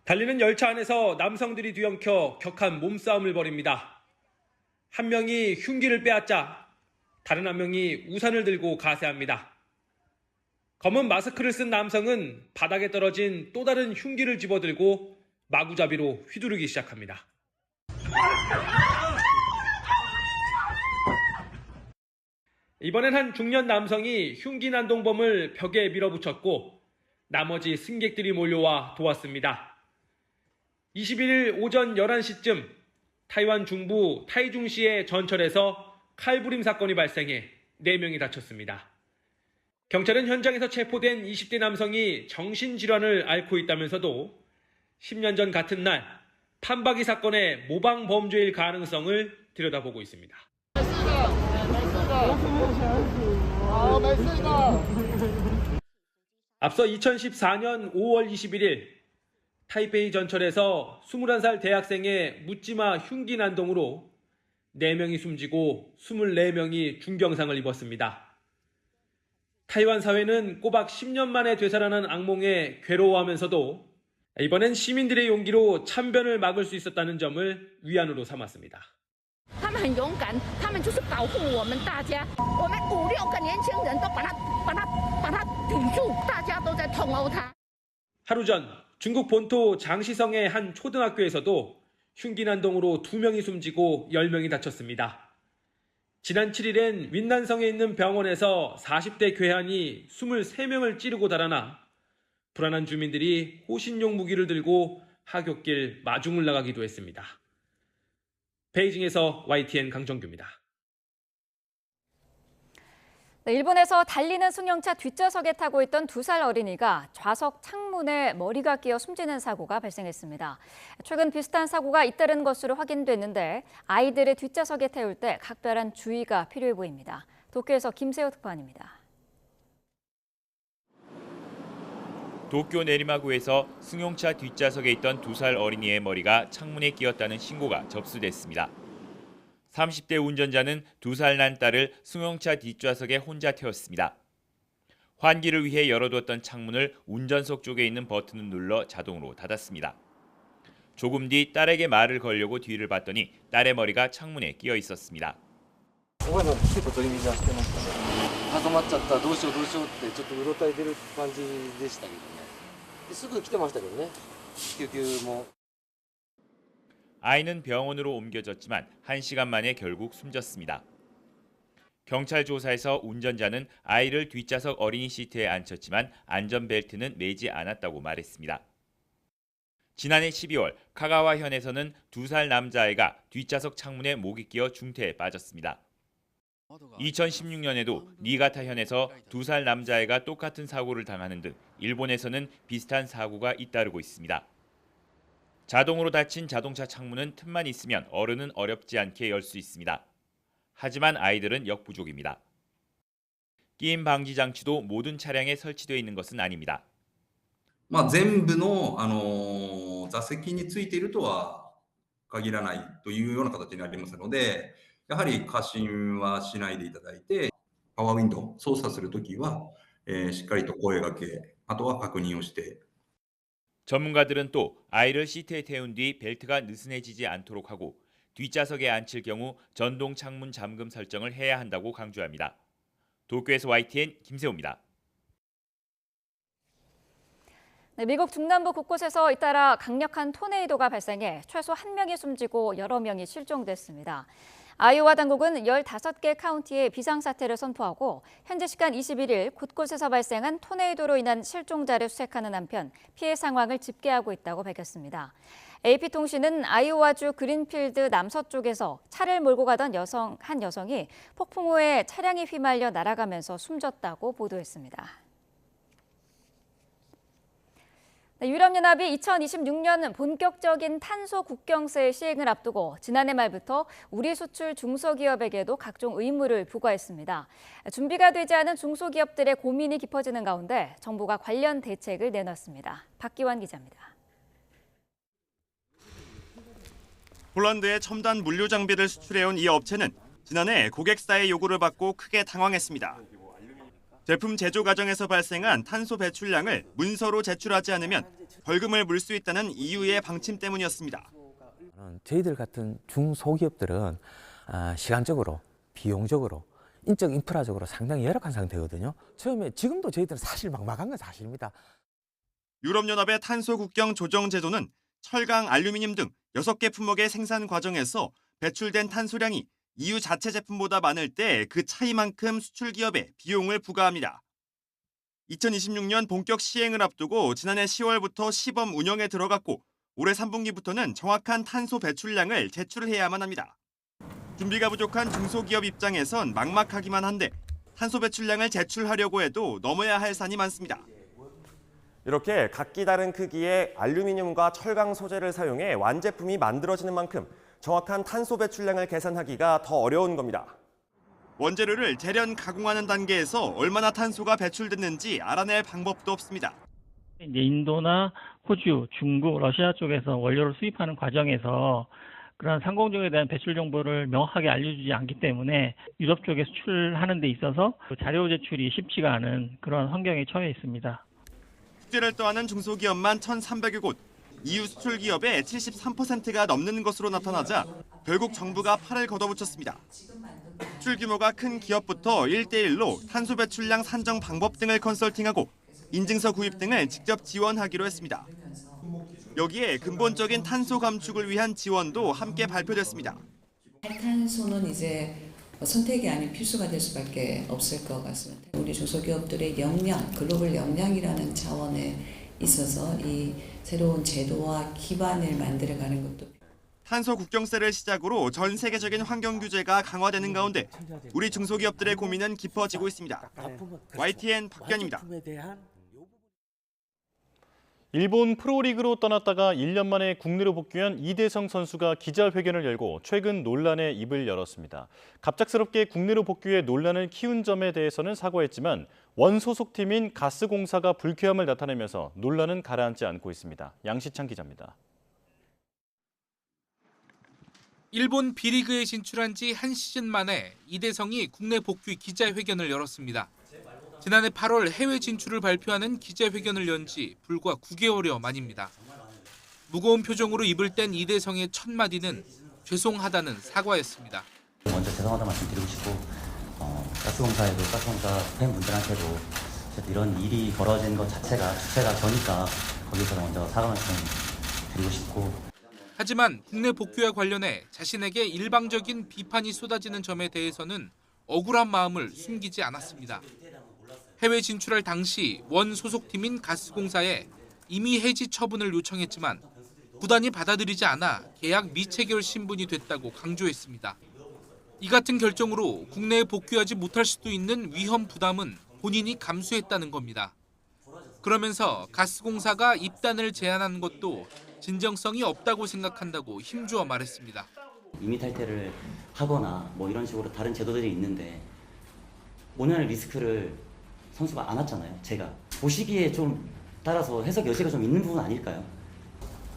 달리는 열차 안에서 남성들이 뒤엉켜 격한 몸싸움을 벌입니다. 한 명이 흉기를 빼앗자 다른 한 명이 우산을 들고 가세합니다. 검은 마스크를 쓴 남성은 바닥에 떨어진 또 다른 흉기를 집어들고 마구잡이로 휘두르기 시작합니다. 이번엔 한 중년 남성이 흉기 난동범을 벽에 밀어붙였고 나머지 승객들이 몰려와 도왔습니다. 21일 오전 11시쯤 타이완 중부 타이중시의 전철에서 칼부림 사건이 발생해 4명이 다쳤습니다. 경찰은 현장에서 체포된 20대 남성이 정신질환을 앓고 있다면서도 10년 전 같은 날 판박이 사건의 모방 범죄일 가능성을 들여다보고 있습니다. 앞서 2014년 5월 21일 타이페이 전철에서 21살 대학생의 묻지마 흉기 난동으로 4명이 숨지고 24명이 중경상을 입었습니다. 타이완 사회는 꼬박 10년 만에 되살아난 악몽에 괴로워하면서도 이번엔 시민들의 용기로 참변을 막을 수 있었다는 점을 위안으로 삼았습니다. 他们很勇敢，他们就是保护我们大家。我们5、6个年轻人都把他抵住，大家都在痛殴他。 하루 전 중국 본토 장시성의 한 초등학교에서도 흉기 난동으로 2명이 숨지고 10명이 다쳤습니다. 지난 7일엔 윈난성에 있는 병원에서 40대 괴한이 23명을 찌르고 달아나 불안한 주민들이 호신용 무기를 들고 하굣길 마중을 나가기도 했습니다. 베이징에서 YTN 강정규입니다. 일본에서 달리는 승용차 뒷좌석에 타고 있던 2살 어린이가 좌석 창문에 머리가 끼어 숨지는 사고가 발생했습니다. 최근 비슷한 사고가 잇따른 것으로 확인됐는데 아이들을 뒷좌석에 태울 때 각별한 주의가 필요해 보입니다. 도쿄에서 김세호 특파원입니다. 도쿄 내리마구에서 승용차 뒷좌석에 있던 2살 어린이의 머리가 창문에 끼었다는 신고가 접수됐습니다. 30대 운전자는 2살 난 딸을 승용차 뒷좌석에 혼자 태웠습니다. 환기를 위해 열어두었던 창문을 운전석 쪽에 있는 버튼을 눌러 자동으로 닫았습니다. 조금 뒤 딸에게 말을 걸려고 뒤를 봤더니 딸의 머리가 창문에 끼어 있었습니다. 挟まっちゃったどうしようってちょっとうろたえてる感じでしたけどね。すぐ来てましたけどね。救急も。 아이는 병원으로 옮겨졌지만 1시간 만에 결국 숨졌습니다. 경찰 조사에서 운전자는 아이를 뒷좌석 어린이 시트에 앉혔지만 안전벨트는 매지 않았다고 말했습니다. 지난해 12월 카가와현에서는 2살 남자아이가 뒷좌석 창문에 목이 끼어 중태에 빠졌습니다. 2016년에도 니가타현에서 2살 남자애가 똑같은 사고를 당하는 등 일본에서는 비슷한 사고가 잇따르고 있습니다. 자동으로 닫힌 자동차 창문은 틈만 있으면 어른은 어렵지 않게 열 수 있습니다. 하지만 아이들은 역부족입니다. 끼임 방지 장치도 모든 차량에 설치되어 있는 것은 아닙니다. 全部の座席についているとは限らないというような形になりますので、やはり過信はしないでいただいて、パワーウィンドウ操作するときは、しっかりと声掛け、あとは確認をして。 전문가들은 또 아이를 시트에 태운 뒤 벨트가 느슨해지지 않도록 하고 뒷좌석에 앉힐 경우 전동 창문 잠금 설정을 해야 한다고 강조합니다. 도쿄에서 YTN 김세호입니다. 네, 미국 중남부 곳곳에서 잇따라 강력한 토네이도가 발생해 최소 1명이 숨지고 여러 명이 실종됐습니다. 아이오와 당국은 15개 카운티에 비상사태를 선포하고 현지 시간 21일 곳곳에서 발생한 토네이도로 인한 실종자를 수색하는 한편 피해 상황을 집계하고 있다고 밝혔습니다. AP통신은 아이오와주 그린필드 남서쪽에서 차를 몰고 가던 한 여성이 폭풍 후에 차량이 휘말려 날아가면서 숨졌다고 보도했습니다. 네, 유럽연합이 2026년 본격적인 탄소 국경세 시행을 앞두고 지난해 말부터 우리 수출 중소기업에게도 각종 의무를 부과했습니다. 준비가 되지 않은 중소기업들의 고민이 깊어지는 가운데 정부가 관련 대책을 내놨습니다. 박기환 기자입니다. 폴란드에 첨단 물류 장비를 수출해온 이 업체는 지난해 고객사의 요구를 받고 크게 당황했습니다. 제품 제조 과정에서 발생한 탄소 배출량을 문서로 제출하지 않으면 벌금을 물 수 있다는 EU의 방침 때문이었습니다. 저희들 같은 중소기업들은 시간적으로, 비용적으로, 인적 인프라적으로 상당히 열악한 상태거든요. 지금도 저희들은 사실 막막한 건 사실입니다. 유럽연합의 탄소 국경 조정 제도는 철강, 알루미늄 등 6개 품목의 생산 과정에서 배출된 탄소량이 EU 자체 제품보다 많을 때 그 차이만큼 수출 기업에 비용을 부과합니다. 2026년 본격 시행을 앞두고 지난해 10월부터 시범 운영에 들어갔고 올해 3분기부터는 정확한 탄소 배출량을 제출해야만 합니다. 준비가 부족한 중소기업 입장에선 막막하기만 한데 탄소 배출량을 제출하려고 해도 넘어야 할 산이 많습니다. 이렇게 각기 다른 크기의 알루미늄과 철강 소재를 사용해 완제품이 만들어지는 만큼 정확한 탄소 배출량을 계산하기가 더 어려운 겁니다. 원재료를 재련 가공하는 단계에서 얼마나 탄소가 배출됐는지 알아낼 방법도 없습니다. 이제 인도나 호주, 중국, 러시아 쪽에서 원료를 수입하는 과정에서 그런 상공정에 대한 배출 정보를 명확하게 알려주지 않기 때문에 유럽 쪽에 수출하는 데 있어서 자료 제출이 쉽지가 않은 그런 환경에 처해 있습니다. 숙제를 떠하는 중소기업만 1,300여 곳, EU 수출 기업의 73%가 넘는 것으로 나타나자 결국 정부가 팔을 걷어붙였습니다. 수출 규모가 큰 기업부터 1대1로 탄소 배출량 산정 방법 등을 컨설팅하고 인증서 구입 등을 직접 지원하기로 했습니다. 여기에 근본적인 탄소 감축을 위한 지원도 함께 발표됐습니다. 탈탄소는 이제 선택이 아닌 필수가 될 수밖에 없을 것 같습니다. 우리 중소기업들의 역량, 글로벌 역량이라는 차원에 있어서 이 새로운 제도와 기반을 만들어가는 것도. 탄소 국경세를 시작으로 전 세계적인 환경 규제가 강화되는 가운데 우리 중소기업들의 고민은 깊어지고 있습니다. YTN 박견입니다. 일본 프로리그로 떠났다가 1년 만에 국내로 복귀한 이대성 선수가 기자회견을 열고 최근 논란에 입을 열었습니다. 갑작스럽게 국내로 복귀해 논란을 키운 점에 대해서는 사과했지만 원소속팀인 가스공사가 불쾌함을 나타내면서 논란은 가라앉지 않고 있습니다. 양시창 기자입니다. 일본 B리그에 진출한 지 한 시즌 만에 이대성이 국내 복귀 기자회견을 열었습니다. 지난해 8월 해외 진출을 발표하는 기자회견을 연 지 불과 9개월여 만입니다. 무거운 표정으로 입을 뗀 이대성의 첫 마디는 죄송하다는 사과였습니다. 먼저 죄송하다는 말씀 드리고 싶고 가스공사에도 가스공사 팬분들한테도 이런 일이 벌어진 것 자체가 주체가 저니까 거기서 먼저 사과 말씀 드리고 싶고. 하지만 국내 복귀와 관련해 자신에게 일방적인 비판이 쏟아지는 점에 대해서는 억울한 마음을 숨기지 않았습니다. 해외 진출할 당시 원 소속팀인 가스공사에 임의 해지 처분을 이 같은 결정으로 국내에 복귀하지 못할 수도 있는 위험 부담은 본인이 감수했다는 겁니다. 그러면서 가스공사가 입단을 제안한 것도 진정성이 없다고 생각한다고 힘주어 말했습니다. 임의 탈퇴를 하거나 뭐 이런 식으로 다른 제도들이 있는데 5년의 리스크를 선수가 안았잖아요. 제가 보시기에 좀 따라서 해석 여지가 좀 있는 부분 아닐까요?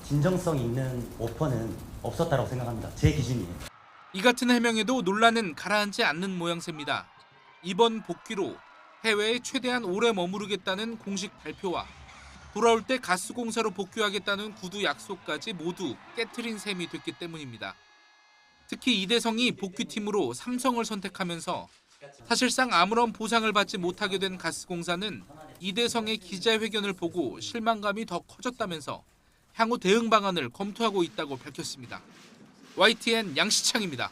진정성 있는 오퍼는 없었다고 생각합니다. 제 기준이에요. 이 같은 해명에도 논란은 가라앉지 않는 모양새입니다. 이번 복귀로 해외에 최대한 오래 머무르겠다는 공식 발표와 돌아올 때 가스공사로 복귀하겠다는 구두 약속까지 모두 깨트린 셈이 됐기 때문입니다. 특히 이대성이 복귀팀으로 삼성을 선택하면서 사실상 아무런 보상을 받지 못하게 된 가스공사는 이대성의 기자회견을 보고 실망감이 더 커졌다면서 향후 대응 방안을 검토하고 있다고 밝혔습니다. YTN 양시창입니다.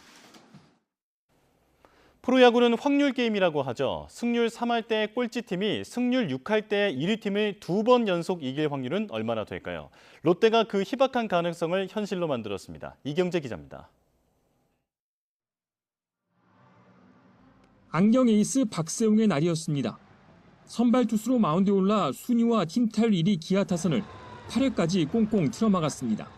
프로야구는 확률 게임이라고 하죠. 승률 3할 때 꼴찌팀이 승률 6할 때 1위 팀을 2번 연속 이길 확률은 얼마나 될까요? 롯데가 그 희박한 가능성을 현실로 만들었습니다. 이경재 기자입니다. 안경 에이스 박세웅의 날이었습니다. 선발 투수로 마운드에 올라 순위와 팀 타율 1위 기아 타선을 8회까지 꽁꽁 틀어막았습니다.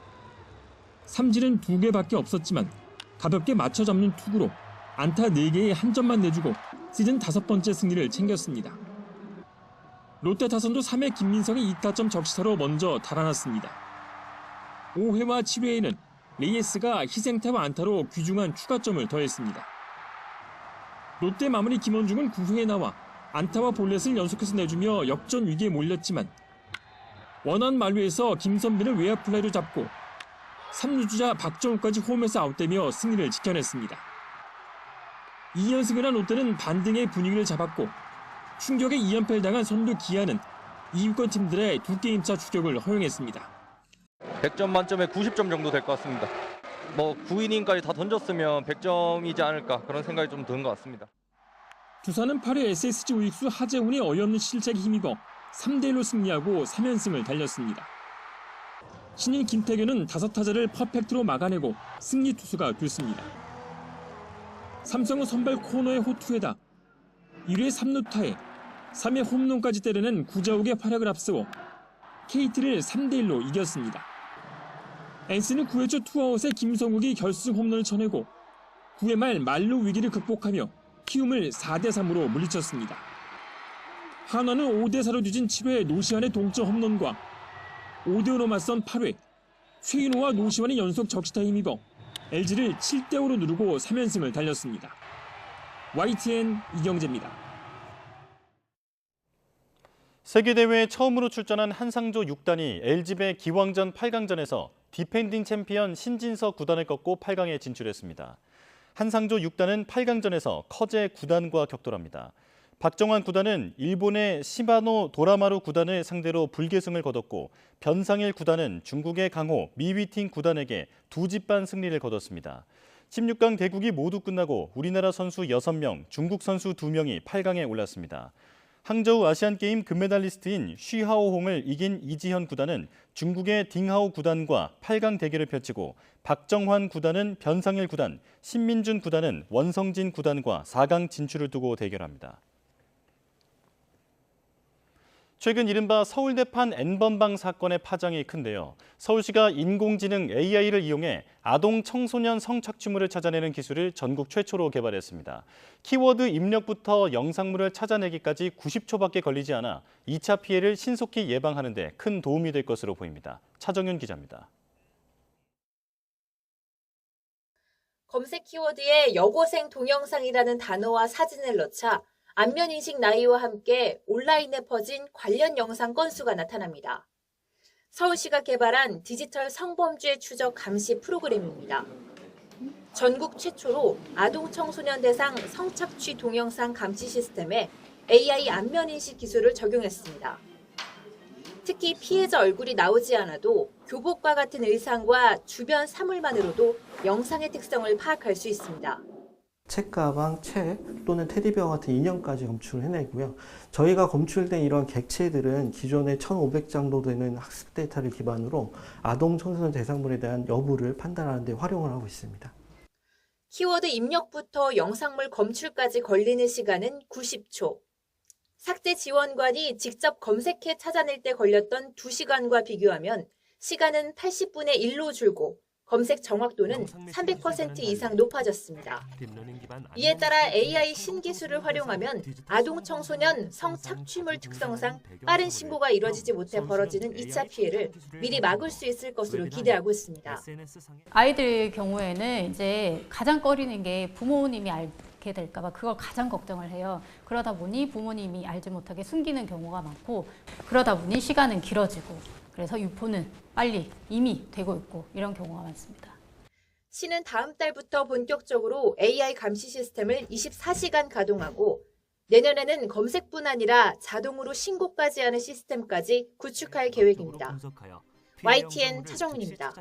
삼진은 2개밖에 없었지만 가볍게 맞춰 잡는 투구로 안타 4개에 한 점만 내주고 시즌 5번째 승리를 챙겼습니다. 롯데 타선도 3회 김민성의 2타점 적시타로 먼저 달아났습니다. 5회와 7회에는 레이에스가 희생타와 안타로 귀중한 추가점을 더했습니다. 롯데 마무리 김원중은 9회에 나와 안타와 볼넷을 연속해서 내주며 역전 위기에 몰렸지만 원한 만루에서 김선빈을 외야 플라이로 잡고 3루주자 박정우까지 홈에서 아웃되며 승리를 지켜냈습니다. 2연승을 한 롯데는 반등의 분위기를 잡았고 충격의 2연패를 당한 선두 기아는 2위권 팀들의 2게임차 추격을 허용했습니다. 100점 만점에 90점 정도 될 것 같습니다. 9이닝까지 다 던졌으면 100점이지 않을까 그런 생각이 좀 드는 것 같습니다. 두산은 8회 SSG 우익수 하재훈의 어이없는 실책에 힘입어 3대1로 승리하고 3연승을 달렸습니다. 신인 김태균은 5타자를 퍼펙트로 막아내고 승리 투수가 됐습니다. 삼성은 선발 코너의 호투에다 1회 3루타에 3회 홈런까지 때려낸 구자욱의 활약을 앞세워 KT를 3대1로 이겼습니다. NC는 9회 초 투아웃에 김성욱이 결승 홈런을 쳐내고 9회 말 만루 위기를 극복하며 키움을 4대3으로 물리쳤습니다. 한화는 5대4로 뒤진 7회 노시환의 동점 홈런과 5대5로 맞선 8회 최인호와 노시환의 연속 적시타에 힘입어 LG를 7대5로 누르고 3연승을 달렸습니다. YTN 이경재입니다. 세계대회에 처음으로 출전한 한상조 6단이 LG배 기왕전 8강전에서 디펜딩 챔피언 신진서 9단을 꺾고 8강에 진출했습니다. 한상조 6단은 8강전에서 커제 9단과 격돌합니다. 박정환 9단은 일본의 시바노 도라마루 9단을 상대로 불계승을 거뒀고 변상일 9단은 중국의 강호 미위팅 9단에게 2집 승리를 거뒀습니다. 16강 대국이 모두 끝나고 우리나라 선수 6명, 중국 선수 2명이 8강에 올랐습니다. 항저우 아시안게임 금메달리스트인 쉬하오홍을 이긴 이지현 9단은 중국의 딩하오 9단과 8강 대결을 펼치고 박정환 9단은 변상일 9단, 신민준 9단은 원성진 9단과 4강 진출을 두고 대결합니다. 최근 이른바 서울대판 N번방 사건의 파장이 큰데요. 서울시가 인공지능 AI를 이용해 아동 청소년 성착취물을 찾아내는 기술을 전국 최초로 개발했습니다. 키워드 입력부터 영상물을 찾아내기까지 90초밖에 걸리지 않아 2차 피해를 신속히 예방하는 데 큰 도움이 될 것으로 보입니다. 차정윤 기자입니다. 검색 키워드에 여고생 동영상이라는 단어와 사진을 넣자 안면인식 나이와 함께 온라인에 퍼진 관련 영상 건수가 나타납니다. 서울시가 개발한 디지털 성범죄 추적 감시 프로그램입니다. 전국 최초로 아동 청소년 대상 성착취 동영상 감시 시스템에 AI 안면인식 기술을 적용했습니다. 특히 피해자 얼굴이 나오지 않아도 교복과 같은 의상과 주변 사물만으로도 영상의 특성을 파악할 수 있습니다. 책가방, 책 또는 테디베어 같은 인형까지 검출을 해내고요. 저희가 검출된 이런 객체들은 기존에 1,500장 정도 되는 학습 데이터를 기반으로 아동 청소년 대상물에 대한 여부를 판단하는 데 활용을 하고 있습니다. 키워드 입력부터 영상물 검출까지 걸리는 시간은 90초. 삭제 지원관이 직접 검색해 찾아낼 때 걸렸던 2시간과 비교하면 시간은 80분의 1로 줄고 검색 정확도는 300% 이상 높아졌습니다. 이에 따라 AI 신기술을 활용하면 아동 청소년 성착취물 특성상 빠른 신고가 이뤄지지 못해 벌어지는 2차 피해를 미리 막을 수 있을 것으로 기대하고 있습니다. 아이들 경우에는 이제 가장 꺼리는 게 부모님이 알게 될까 봐 그걸 가장 걱정을 해요. 그러다 보니 부모님이 알지 못하게 숨기는 경우가 많고 그러다 보니 시간은 길어지고 그래서 유포는 빨리 이미 되고 있고 이런 경우가 많습니다. 시는 다음 달부터 본격적으로 AI 감시 시스템을 24시간 가동하고 내년에는 검색뿐 아니라 자동으로 신고까지 하는 시스템까지 구축할 계획입니다. YTN 차정민입니다.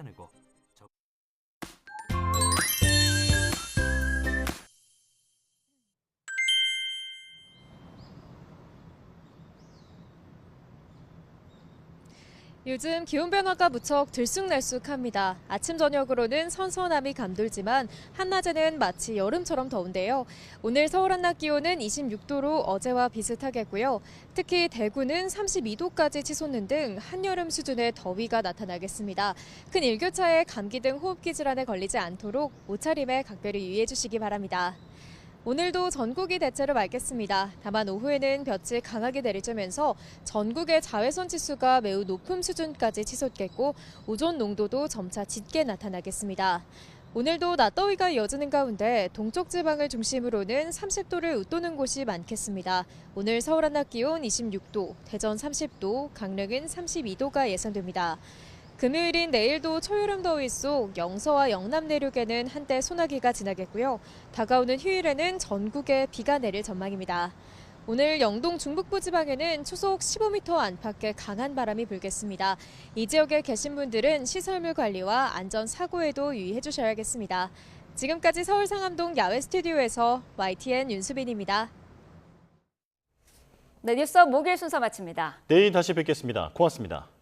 요즘 기온 변화가 무척 들쑥날쑥합니다. 아침 저녁으로는 선선함이 감돌지만 한낮에는 마치 여름처럼 더운데요. 오늘 서울 한낮 기온은 26도로 어제와 비슷하겠고요. 특히 대구는 32도까지 치솟는 등 한여름 수준의 더위가 나타나겠습니다. 큰 일교차에 감기 등 호흡기 질환에 걸리지 않도록 옷차림에 각별히 유의해 주시기 바랍니다. 오늘도 전국이 대체로 맑겠습니다. 다만 오후에는 볕이 강하게 내리쬐면서 전국의 자외선 지수가 매우 높은 수준까지 치솟겠고 오존 농도도 점차 짙게 나타나겠습니다. 오늘도 낮더위가 이어지는 가운데 동쪽 지방을 중심으로는 30도를 웃도는 곳이 많겠습니다. 오늘 서울 한낮 기온 26도, 대전 30도, 강릉은 32도가 예상됩니다. 금요일인 내일도 초여름 더위 속 영서와 영남 내륙에는 한때 소나기가 지나겠고요. 다가오는 휴일에는 전국에 비가 내릴 전망입니다. 오늘 영동 중북부 지방에는 초속 15m 안팎의 강한 바람이 불겠습니다. 이 지역에 계신 분들은 시설물 관리와 안전 사고에도 유의해 주셔야겠습니다. 지금까지 서울 상암동 야외 스튜디오에서 YTN 윤수빈입니다. 네, 뉴스업 목요일 순서 마칩니다. 내일 다시 뵙겠습니다. 고맙습니다.